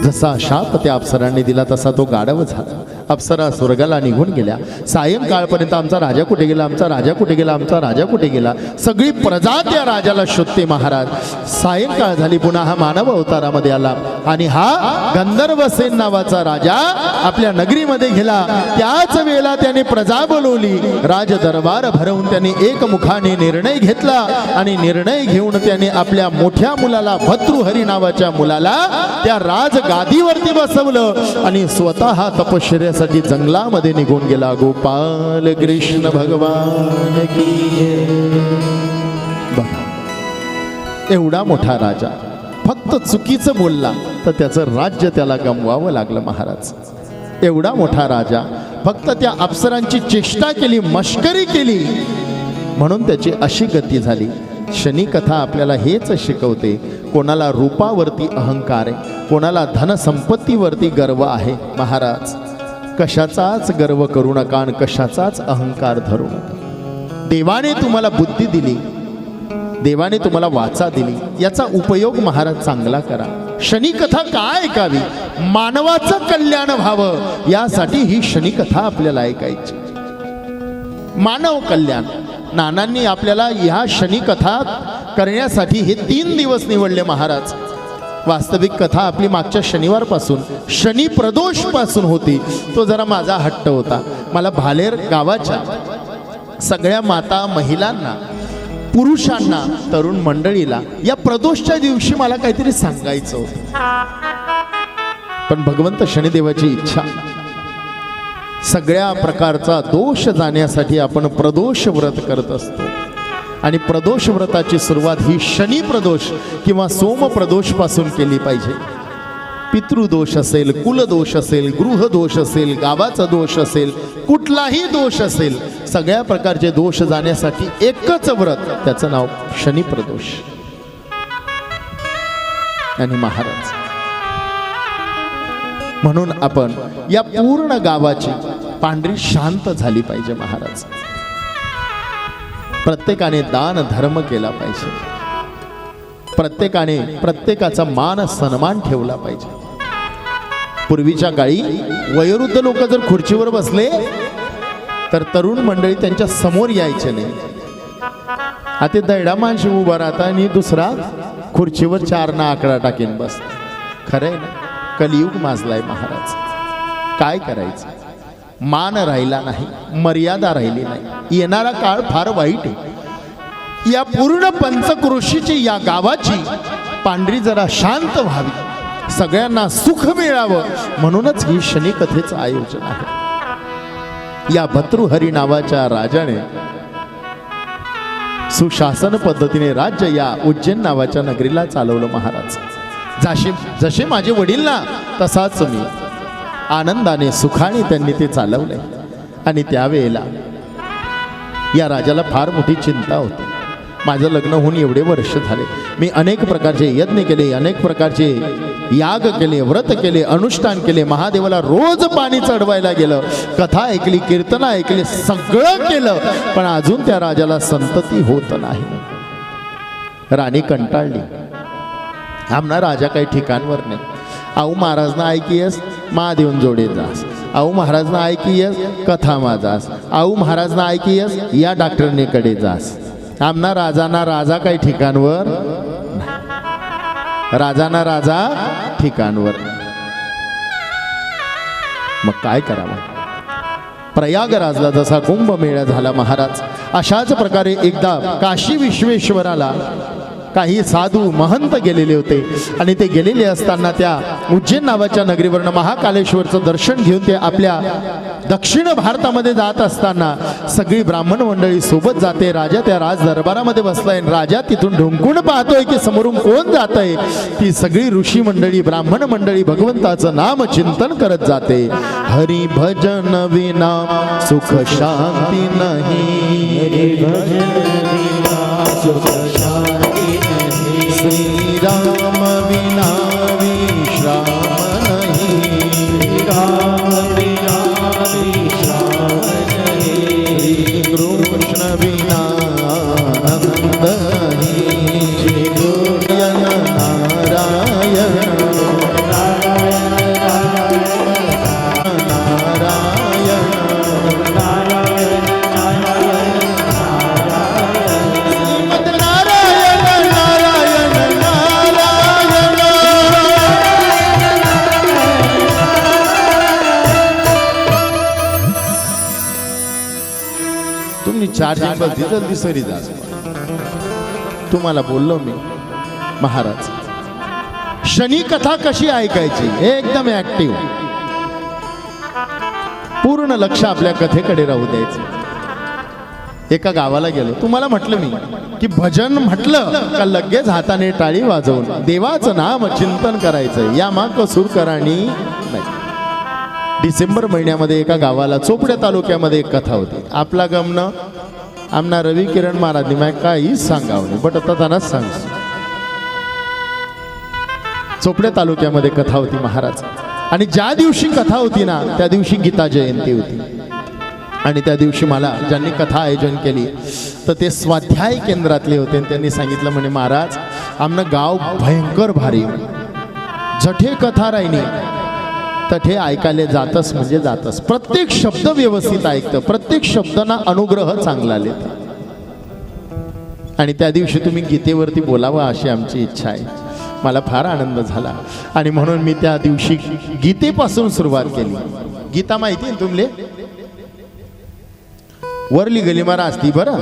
जसा शाप त्या अप्सरांनी दिला तसा तो गाढव झाला. अप्सरा स्वर्गाला निघून गेल्या. सायंकाळपर्यंत आमचा राजा कुठे गेला, आमचा राजा कुठे गेला, आमचा राजा कुठे गेला, सगळी प्रजा त्या राजाला शोधते महाराज. सायंकाळ झाली, पुन्हा हा मानव अवतारामध्ये आला आणि हा गंधर्वसेन नावाचा राजा आपल्या नगरीमध्ये गेला. त्याच वेळेला त्याने प्रजा बोलवली. राज दरबार भरवून त्याने एकमुखाने निर्णय घेतला आणि निर्णय घेऊन त्याने आपल्या मोठ्या मुलाला, भर्तृहरी नावाच्या मुलाला, त्या राज गादीवरती बसवलं आणि स्वतः तपश्चर्यासाठी जंगलामध्ये निघून गेला. गोपाल कृष्ण भगवान की बघा, एवढा मोठा राजा फक्त चुकीचं बोलला तर त्याचं राज्य त्याला गमवावं लागलं महाराज. एवढा मोठा राजा फक्त त्या अप्सरांची चेष्टा केली, मश्करी केली म्हणून त्याची अशी गती झाली. शनिकथा आपल्याला हेच शिकवते. कोणाला रूपावरती अहंकार आहे, कोणाला धनसंपत्तीवरती गर्व आहे. महाराज, कशाचाच गर्व करू नका आणि कशाचाच अहंकार धरू नका. देवाने तुम्हाला बुद्धी दिली, देवाने तुम्हाला वाचा दिली, याचा उपयोग महाराज चांगला करा. शनिकथा काय ऐकावी? मानवाचं कल्याण व्हावं यासाठी ही शनिकथा आपल्याला ऐकायची. मानव कल्याण. नानांनी आपल्याला ह्या शनिकथा करण्यासाठी हे 3 दिवस निवडले महाराज. वास्तविक कथा आपली मागच्या शनिवारपासून, शनी प्रदोष पासून होती. तो जरा माझा हट्ट होता. मला भालेर गावाच्या सगळ्या माता, महिलांना, पुरुषांना, तरुण मंडळीला या प्रदोषच्या दिवशी मला काहीतरी सांगायचं होतं. पण भगवंत शनिदेवाची इच्छा, सगळ्या प्रकारचा दोष जाण्यासाठी आपण प्रदोष व्रत करत असतो. आणि प्रदोष व्रताची सुरुवात ही शनी प्रदोष किंवा सोम प्रदोष पासून केली पाहिजे. पितृदोष असेल, कुलदोष असेल, गृहदोष असेल, गावाचा दोष असेल, कुठलाही दोष असेल, सगळ्या प्रकारचे दोष जाण्यासाठी एकच व्रत, त्याचं नाव शनी प्रदोष. आणि महाराज, म्हणून आपण या पूर्ण गावाची पांढरी शांत झाली पाहिजे महाराज. प्रत्येकाने दान धर्म केला पाहिजे. प्रत्येकाने प्रत्येकाचा मान सन्मान ठेवला पाहिजे. पूर्वीच्या काळी वयोवृद्ध लोक जर खुर्चीवर बसले तर तरुण मंडळी त्यांच्या समोर यायचे नाही. आता दैडा माणशी उभा राहता आणि दुसरा खुर्चीवर 4 ना आकडा टाकीन बस. खरंय ना, कलियुग माजलाय महाराज. काय करायचं, मान राहिला नाही, मर्यादा राहिली नाही. येणारा काळ फार वाईट आहे. या पूर्ण पंचक्रोशीची या गावाची पांढरी जरा शांत व्हावी, सगळ्यांना सुख मिळावं म्हणूनच ही शनिकथेचं आयोजन आहे. या भर्तृहरी नावाच्या राजाने सुशासन पद्धतीने राज्य या उज्जैन नावाच्या नगरीला चालवलं महाराज. जसे माझे वडील ना तसाच मी आनंदाने सुखाने त्यांनी ते चालवलंय. आणि त्यावेळेला या राजाला फार मोठी चिंता होती. माझं लग्न होऊन एवढे वर्ष झाले, मी अनेक प्रकारचे यज्ञ केले, अनेक प्रकारचे याग केले, व्रत केले, अनुष्ठान केले, महादेवाला रोज पाणी चढवायला गेलं, कथा ऐकली, कीर्तन ऐकली, सगळं केलं, पण अजून त्या राजाला संतती होत नाही. राणी कंटाळली. आमना राजा काही ठिकाणवर नाही. आऊ महाराजना ऐकियस महादेवन जोडे जास, आऊ महाराजना ऐकियस कथामा जास, आऊ महाराजना ऐकियस या डॉक्टरनेकडे जास. आमना राजा काही ठिकाणवर, राजाना राजा ठिकाणवर. मग काय करावं? प्रयागराजला जसा कुंभमेळा झाला महाराज, अशाच प्रकारे एकदा काशी विश्वेश्वराला काही साधू महंत गेलेले होते. आणि ते गेलेले असताना त्या उज्जैन नावाच्या नगरीवरनं महाकालेश्वरचं दर्शन घेऊन ते आपल्या दक्षिण भारतामध्ये जात असताना सगळी ब्राह्मण मंडळी सोबत जाते. राजा त्या राज दरबारामध्ये बसलाय. राजा तिथून ढुंकून पाहतोय की समोरून कोण जात आहे. ती सगळी ऋषी मंडळी, ब्राह्मण मंडळी भगवंताचं नाम चिंतन करत जाते. हरी भजन विना सुख शांती नाही, श्री राम विना विश्राम नहीं, राम विना विश्राम नहीं, कृष्ण विना आनंद नहीं, श्री गुरुजन नारायण नारायण चार्जिंग बस जल्दी सरी जा. तुम्हाला बोललो मी महाराज, शनी कथा कशी ऐकायची, एकदम ऍक्टिव्ह, पूर्ण लक्ष आपल्या कथेकडे राहू द्यायचं. एका गावाला गेलो. तुम्हाला म्हटलं मी की भजन म्हटलं का लगेच हाताने टाळी वाजवून देवाचं नाम चिंतन करायचं, या मा कसूर कराणी नाही. डिसेंबर महिन्यामध्ये एका गावाला चोपड्या तालुक्यामध्ये एक कथा होती. आपला गमनं आमना रवी किरण महाराज माय काही सांगावं नाही, बट आता त्यांनाच सांग. चोपड्या तालुक्यामध्ये कथा होती महाराज. आणि ज्या दिवशी कथा होती ना त्या दिवशी गीता जयंती होती. आणि त्या दिवशी मला ज्यांनी कथा आयोजन केली तर ते स्वाध्याय केंद्रातले होते. आणि त्यांनी सांगितलं म्हणे महाराज आमनं गाव भयंकर भारी, जठे कथा राहिनी तठे ऐकायला जातस म्हणजे जातस. प्रत्येक शब्द व्यवस्थित ऐकतं, प्रत्येक शब्दांना अनुग्रह चांगला लिहितं. आणि त्या दिवशी तुम्ही गीतेवरती बोलावं अशी आमची इच्छा आहे. मला फार आनंद झाला आणि म्हणून मी त्या दिवशी गीतेपासून सुरुवात केली. गीता माहिती आहे तुमले? वरली गलीमारा असती बरं,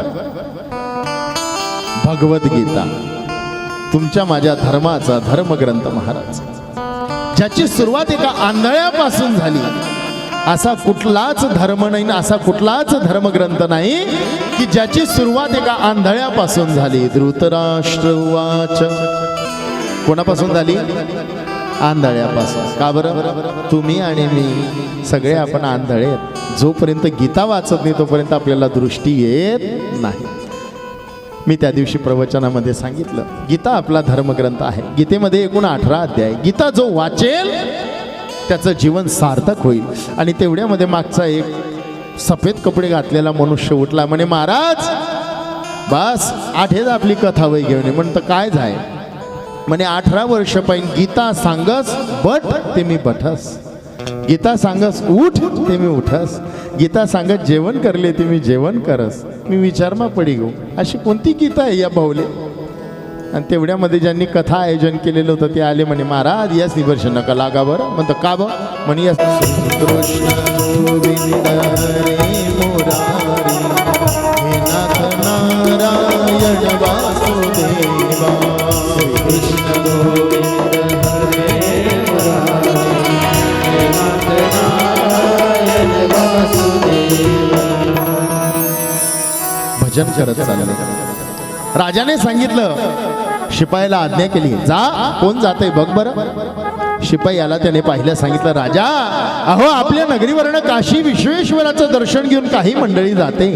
भगवद्गीता तुमच्या माझ्या धर्माचा धर्मग्रंथ महाराज, ज्याची सुरुवात एका आंधळ्यापासून झाली. असा कुठलाच धर्म नाही, असा कुठलाच धर्मग्रंथ नाही की ज्याची सुरुवात एका आंधळ्यापासून झाली. धृतराष्ट्र उवाच, कोणापासून झाली? आंधळ्यापासून. का बरं? तुम्ही आणि मी सगळे आपण आंधळे आहेत. जोपर्यंत गीता वाचत नाही तोपर्यंत आपल्याला दृष्टी येत नाही. मी त्या दिवशी प्रवचनामध्ये सांगितलं गीता आपला धर्मग्रंथ आहे. गीतेमध्ये एकूण 18 अध्याय. गीता जो वाचेल त्याचं जीवन सार्थक होईल. आणि तेवढ्यामध्ये मागचा एक सफेद कपडे घातलेला मनुष्य उठला, म्हणे महाराज बस आठेच आपली कथा वय घेऊन. म्हणतं काय जाय? म्हणे 18 वर्ष पाहिन गीता सांगस बट ते मी बठस, गीता सांगस उठ ते मी उठस, गीता सांगत जेवण करले ते मी जेवण करस, मी विचारमा पडी गो. अशी कोणती गीता आहे या भाऊले? आणि तेवढ्यामध्ये ज्यांनी कथा आयोजन केलेलं होतं ते आले म्हणे महाराज याच वर्ष नका लागा बरं. म्हणतो का बा? म्हणे या कृष्ण गोविंद हरे मुरारी हे नाथ नारायण वासुदेवा, कृष्ण गोविंद हरे मुरारी हे नाथ नारायण वासुदेवा. भजन करत चालले. राजाने सांगितलं, शिपायाला आज्ञा केली, जा कोण जाते बघ बरं. शिपाई आला, त्याने पाहिलं, सांगितलं, राजा अहो आपल्या नगरीवरनं काशी विश्वेश्वराचं दर्शन घेऊन काही मंडळी जाते,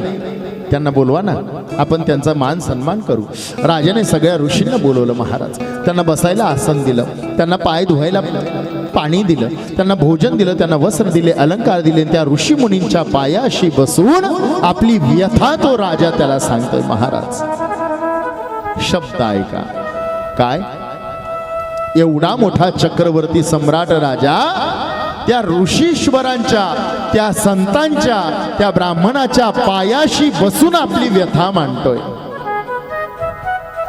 त्यांना बोलवा ना, आपण त्यांचा मान सन्मान करू. राजाने सगळ्या ऋषींना बोलवलं महाराज. त्यांना बसायला आसन दिलं, त्यांना पाय धुवायला पाणी दिलं, त्यांना भोजन दिलं, त्यांना वस्त्र दिले, अलंकार दिले. त्या ऋषी मुनींच्या पायाशी बसून आपली व्यथा तो राजा त्याला सांगतोय. महाराज शब्द ऐका, काय एवढा मोठा चक्रवर्ती सम्राट राजा त्या ऋषीश्वरांच्या, त्या संतांच्या, त्या ब्राह्मणाच्या पायाशी बसून आपली व्यथा मांडतोय.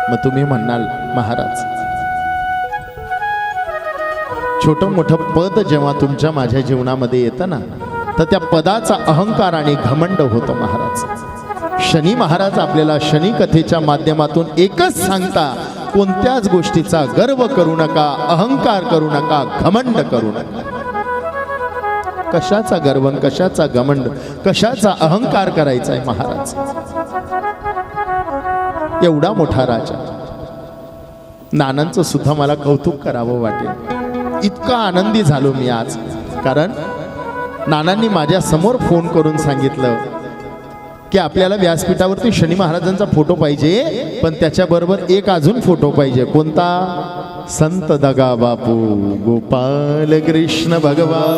मग तुम्ही म्हणाल महाराज, छोटं मोठं पद जेव्हा तुमच्या माझ्या जीवनामध्ये येतं ना, तर त्या पदाचा अहंकार आणि घमंड होतो महाराज. शनी महाराज आपल्याला शनी कथेच्या माध्यमातून एकच सांगता, कोणत्याच गोष्टीचा गर्व करू नका, अहंकार करू नका, घमंड करू नका. कशाचा गर्व, कशाचा घमंड, कशाचा अहंकार करायचा आहे महाराज? एवढा मोठा राजा. नानांचं सुद्धा मला कौतुक करावं वाटेल, इतका आनंदी झालो मी आज. कारण नानांनी माझ्या समोर फोन करून सांगितलं की आपल्याला व्यासपीठावरती शनी महाराजांचा फोटो पाहिजे, पण त्याच्याबरोबर एक अजून फोटो पाहिजे. कोणता? संत दगा बापू गोपाल कृष्ण भगवान.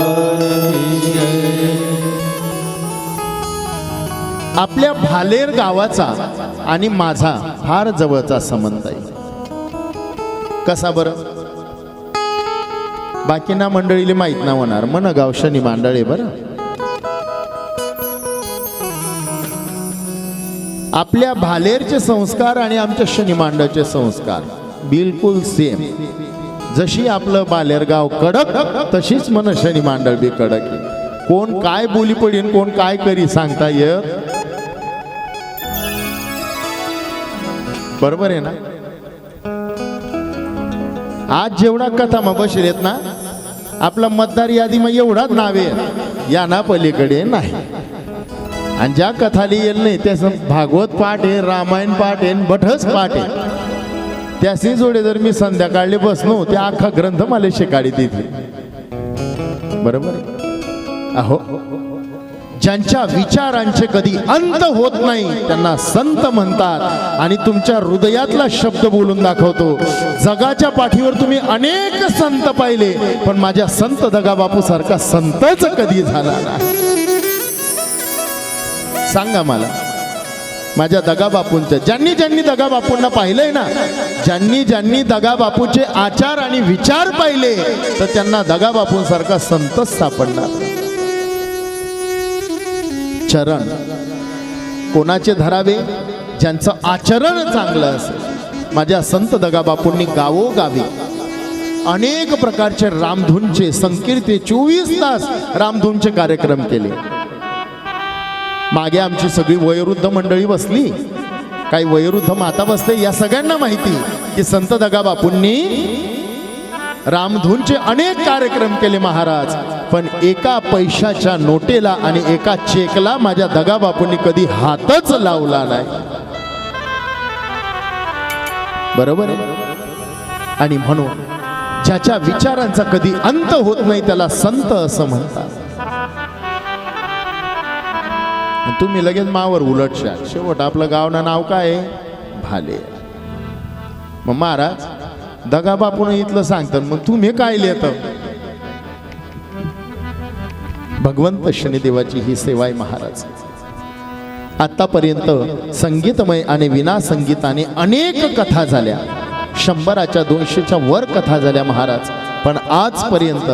आपल्या भालेर गावाचा आणि माझा फार जवळचा संबंध आहे. कसा बरं? बाकीना मंडळीले माहित ना होणार, मन गाव शनी मांडळे बरं. आपल्या भालेरचे संस्कार आणि आमच्या शनी मांडळचे संस्कार बिलकुल सेम. जशी आपलं बालेरगाव कडक, तशीच मन शनी मांडळ बी कडक आहे. कोण काय बोली पडेन, कोण काय करी सांगता येत. बरोबर आहे ना? आज जेवढा कथा मग बसलेत ना, आपला मतदार यादी मग एवढाच नावे या ना पलीकडे नाही. आणि ज्या कथाली येईल नाही त्या भागवत पाठ आहे, रामायण पाठ आहे, बठस पाठ आहे. त्याशी जोडे जर मी संध्याकाळले बसलो, त्या अख्खा ग्रंथ मला शिकाडी तिथे. बरोबर आहे? अहो, ज्यांच्या विचारांचे कधी अंत होत नाही त्यांना संत म्हणतात. आणि तुमच्या हृदयातला शब्द बोलून दाखवतो. जगाच्या पाठीवर तुम्ही अनेक संत पाहिले, पण माझ्या संत दगाबापू सारखा संतच कधी झाला नाही. सांगा मला, माझ्या दगाबापूंच्या, ज्यांनी ज्यांनी दगाबापूंना पाहिलंय ना, ज्यांनी ज्यांनी दगाबापूचे आचार आणि विचार पाहिले, तर त्यांना दगाबापूंसारखा संतच सापडणार. चरण कोणाचे धरावे? ज्यांचं आचरण चांगलं असेल. माझ्या संत दगाबापूंनी गावोगावी अनेक प्रकारचे रामधूनचे संकीर्ते 24 तास रामधूनचे कार्यक्रम केले. मागे आमची सगळी वयोवृद्ध मंडळी बसली, काही वयोवृद्ध माता बसले. या सगळ्यांना माहिती की संत दगाबापूंनी रामधूनचे अनेक कार्यक्रम केले महाराज. पण एका पैशाच्या नोटेला आणि एका चेकला माझ्या दगाबापूंनी कधी हातच लावला नाही. बरोबर आहे? आणि म्हणून ज्याच्या विचारांचा कधी अंत होत नाही त्याला संत असं म्हणतात. तुम्ही लगेच मावर उलटशाल. शेवट आपलं गावना नाव काय आहे? भाले. मग महाराज दगाबापून इथलं सांगतात, मग तुम्ही काय लिहित? भगवंत शनिदेवाची ही सेवा आहे महाराज. आतापर्यंत संगीतमय आणि विना संगीताने अनेक कथा झाल्या. 100च्या 200च्या वर कथा झाल्या महाराज. पण आजपर्यंत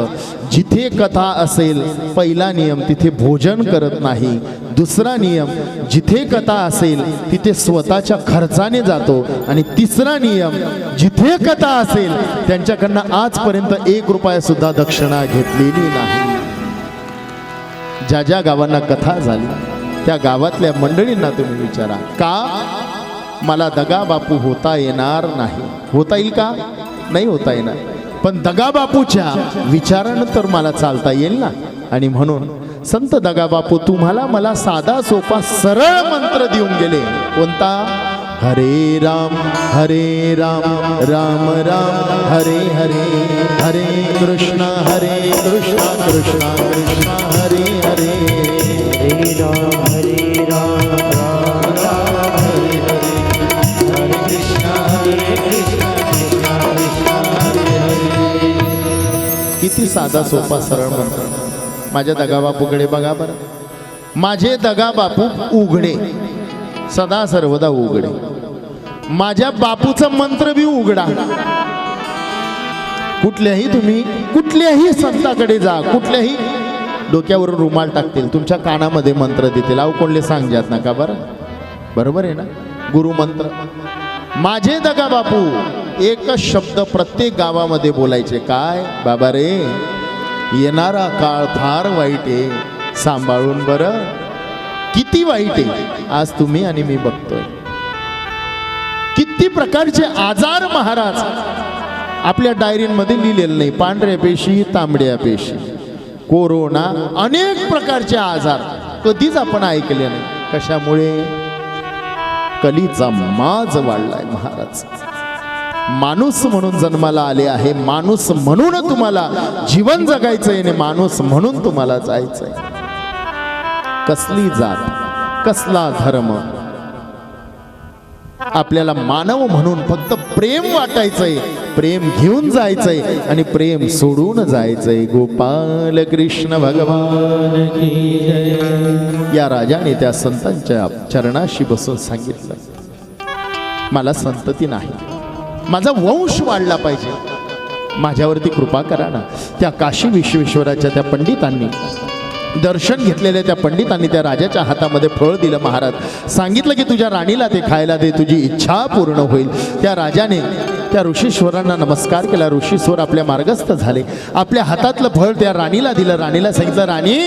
जिथे कथा असेल पहिला नियम तिथे भोजन करत नाही. दुसरा नियम जिथे कथा असेल तिथे स्वतःच्या खर्चाने जातो. आणि तिसरा नियम जिथे कथा असेल त्यांच्याकडनं आजपर्यंत 1 रुपया सुद्धा दक्षिणा घेतलेली नाही. ज्या ज्या गावांना कथा झाली त्या गावातल्या मंडळींना तुम्ही विचारा, का मला दगा बापू होता येणार नाही? होता येईल का? नाही होता येणार. पण दगाबापूच्या विचारानं तर मला चालता येईल ना. आणि म्हणून संत दगाबापू तुम्हाला मला साधा सोपा सरळ मंत्र देऊन गेले. कोणता? हरे राम राम राम हरे हरे, हरे कृष्ण कृष्ण कृष्ण हरे हरे, हरे राम राम राम हरे हरे, हरे कृष्ण कृष्ण कृष्ण हरे हरे. किती साधा सोपा सरळ मंत्र. माझ्या दगाबापूकडे बघा बरं. माझे दगाबापू उघडे, सदा सर्वदा उघडे. माझ्या बापूचा मंत्र बी उघडा. कुठल्याही संताकडे जा, कुठल्याही डोक्यावरून रुमाल टाकतील, तुमच्या कानामध्ये मंत्र देतील. अहो कोणले सांगजात नका बरं. बरोबर आहे ना? गुरुमंत्र. माझे दगाबापू एकच शब्द प्रत्येक गावामध्ये बोलायचे. काय? बाबा रे, येणारा काळ फार वाईट आहे, सांभाळून बरं. किती वाईट आहे आज तुम्ही आणि मी बघतोय. किती प्रकारचे आजार महाराज आपल्या डायरीमध्ये लिहिलेलं नाही. पांढऱ्या पेशी, तांबड्या पेशी, कोरोना, अनेक प्रकारचे आजार कधीच आपण ऐकले नाही. कशामुळे? कलीचा माज वाढलाय महाराज. माणूस म्हणून जन्माला आले आहे, माणूस म्हणून तुम्हाला जीवन जगायचंय आणि माणूस म्हणून तुम्हाला जायचंय. कसली जात, कसला धर्म, आपल्याला मानव म्हणून फक्त प्रेम वाटायचंय, प्रेम घेऊन जायचंय आणि प्रेम सोडून जायचंय. गोपाल कृष्ण भगवान की जय. या राजाने त्या संतांच्या चरणाशी बसून सांगितलं, मला संतती नाही, माझा वंश वाढला पाहिजे, माझ्यावरती कृपा करा ना. त्या काशी विश्वेश्वराच्या त्या पंडितांनी, दर्शन घेतलेल्या त्या पंडितांनी त्या राजाच्या हातामध्ये फळ दिलं. महाराज सांगितलं की तुझ्या राणीला ते खायला दे, तुझी इच्छा पूर्ण होईल. त्या राजाने त्या ऋषीश्वरांना नमस्कार केला. ऋषीश्वर आपल्या मार्गस्थ झाले. आपल्या हातातलं फळ त्या राणीला दिलं. राणीला सांगितलं, राणी,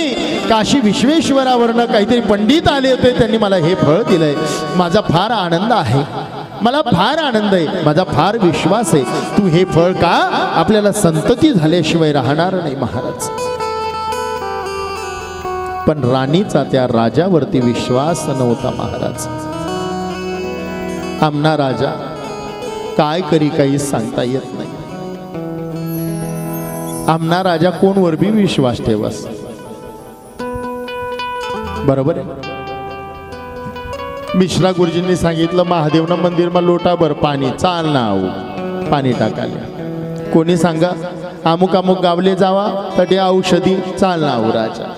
काशी विश्वेश्वरावरनं काहीतरी पंडित आले होते, त्यांनी मला हे फळ दिलंय. माझा फार आनंद आहे, मला फार आनंद आहे, माझा फार विश्वास आहे. तू हे फळ का? आपल्याला संतती झाल्याशिवाय राहणार नाही महाराज. पण राणीचा त्या राजावरती विश्वास नव्हता महाराज. आमना राजा काय करी काही सांगता येत नाही. आमना राजा कोणवर बी विश्वास ठेवस. बरोबर आहे. मिश्रा गुरुजींनी सांगितलं, महादेवना मंदिरमा लोटाभर पाणी चाल ना आऊ, पाणी टाकाले. कोणी सांगा, अमुक अमुक गावले जावा तटे औषधी चाल ना आऊ. राजा,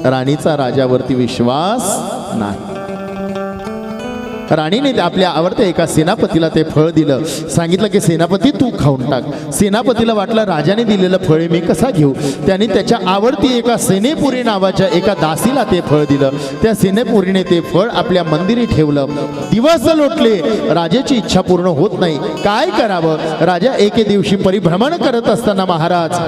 राणीचा राजावरती विश्वास नाही. राणीने आपल्या आवडत्या एका सेनापतीला ते फळ दिलं. सांगितलं की सेनापती तू खाऊन टाक. सेनापतीला वाटलं राजाने दिलेलं फळ मी कसा घेऊ. त्याने त्याच्या आवडती एका सेनेपुरी नावाच्या एका दासीला ते फळ दिलं. त्या सेनेपुरीने ते फळ आपल्या मंदिरी ठेवलं. दिवस लोटले, राजाची इच्छा पूर्ण होत नाही. काय करावं? राजा एके दिवशी परिभ्रमण करत असताना महाराज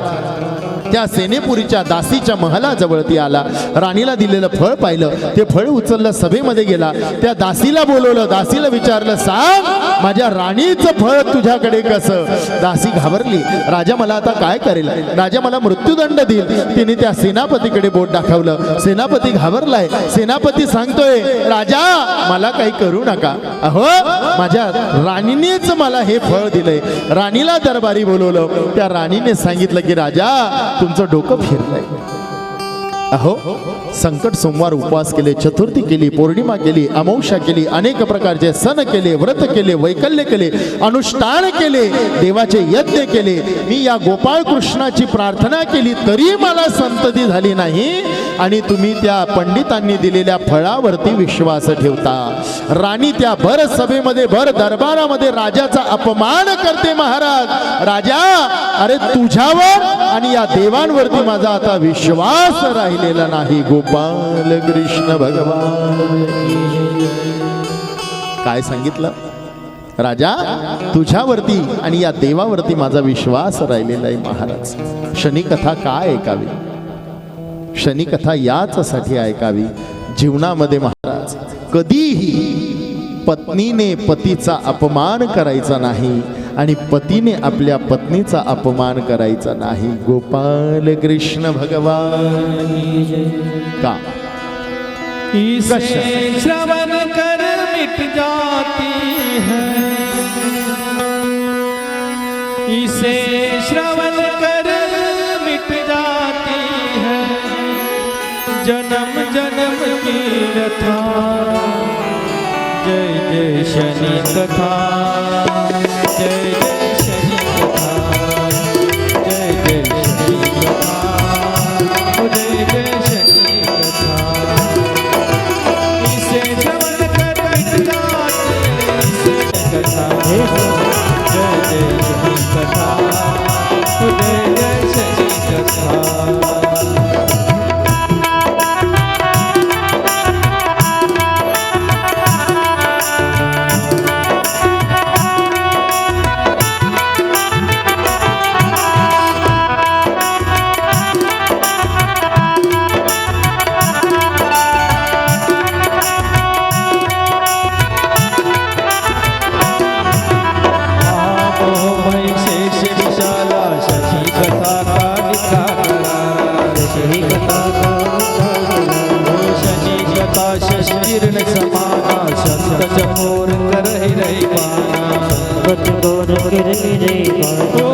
त्या सेनेपुरीच्या दासीच्या महलाजवळ ती आला. राणीला दिलेलं फळ पाहिलं. ते फळ उचललं, सभेमध्ये गेला. त्या दासीला बोलवलं. दासीला विचारलं, सांग माझ्या राणीचं फळ तुझ्याकडे कसं? दासी घाबरली. राजा मला आता काय करेल? राजा मला मृत्यूदंड देईल. तिने त्या सेनापतीकडे बोट दाखवलं. सेनापती घाबरलाय. सेनापती सांगतोय, राजा मला काही करू नका. अहो, माझ्या राणीनेच मला हे फळ दिलंय. राणीला दरबारी बोलवलं. त्या राणीने सांगितलं की राजा तुमचं डोकं फिरलंय. अहो संकट सोमवार उपवास केले, चतुर्थी केली, पौर्णिमा केली, अमावस्या केली, अनेक प्रकारचे सण केले, व्रत केले, वैकल्य केले, अनुष्ठान केले, देवाचे यज्ञ केले, मी या गोपाळ कृष्णाची प्रार्थना केली तरी मला संतती झाली नाही आणि तुम्ही त्या पंडितांनी दिलेल्या फळावरती विश्वास ठेवता. राणी त्या भर सभेमध्ये भर दरबारामध्ये राजाचा अपमान करते. महाराज राजा, अरे तुझ्यावर आणि या देवांवरती माझा आता विश्वास राहिलेला नाही. गोपाल कृष्ण भगवान काय सांगितलं? राजा, तुझ्यावरती आणि या देवावरती माझा विश्वास राहिलेला आहे. महाराज, शनिकथा काय ऐकावी? शनिकथा याचसाठी ऐकावी जीवनामध्ये महाराज कधीही पत्नीने पतीचा अपमान करायचा नाही आणि पतीने आपल्या पत्नीचा अपमान करायचा नाही. गोपाल कृष्ण भगवान का इसे श्रवण कर मिट जाती है, इसे श्रवण कर मिट जाती है जन्म जन्म की कथा. जय जय शनि कथा, जय जय शनि कथा, जय जय शनि कथा, जय जय शनि कथा. इसे श्रवण कर मिट जाती है, इसे कथा, जय जय शनि कथा, जय जय शनि कथा. शशीर्ण समाना संत चकोर कर रही पाना, संत चकोर कर रही पाना.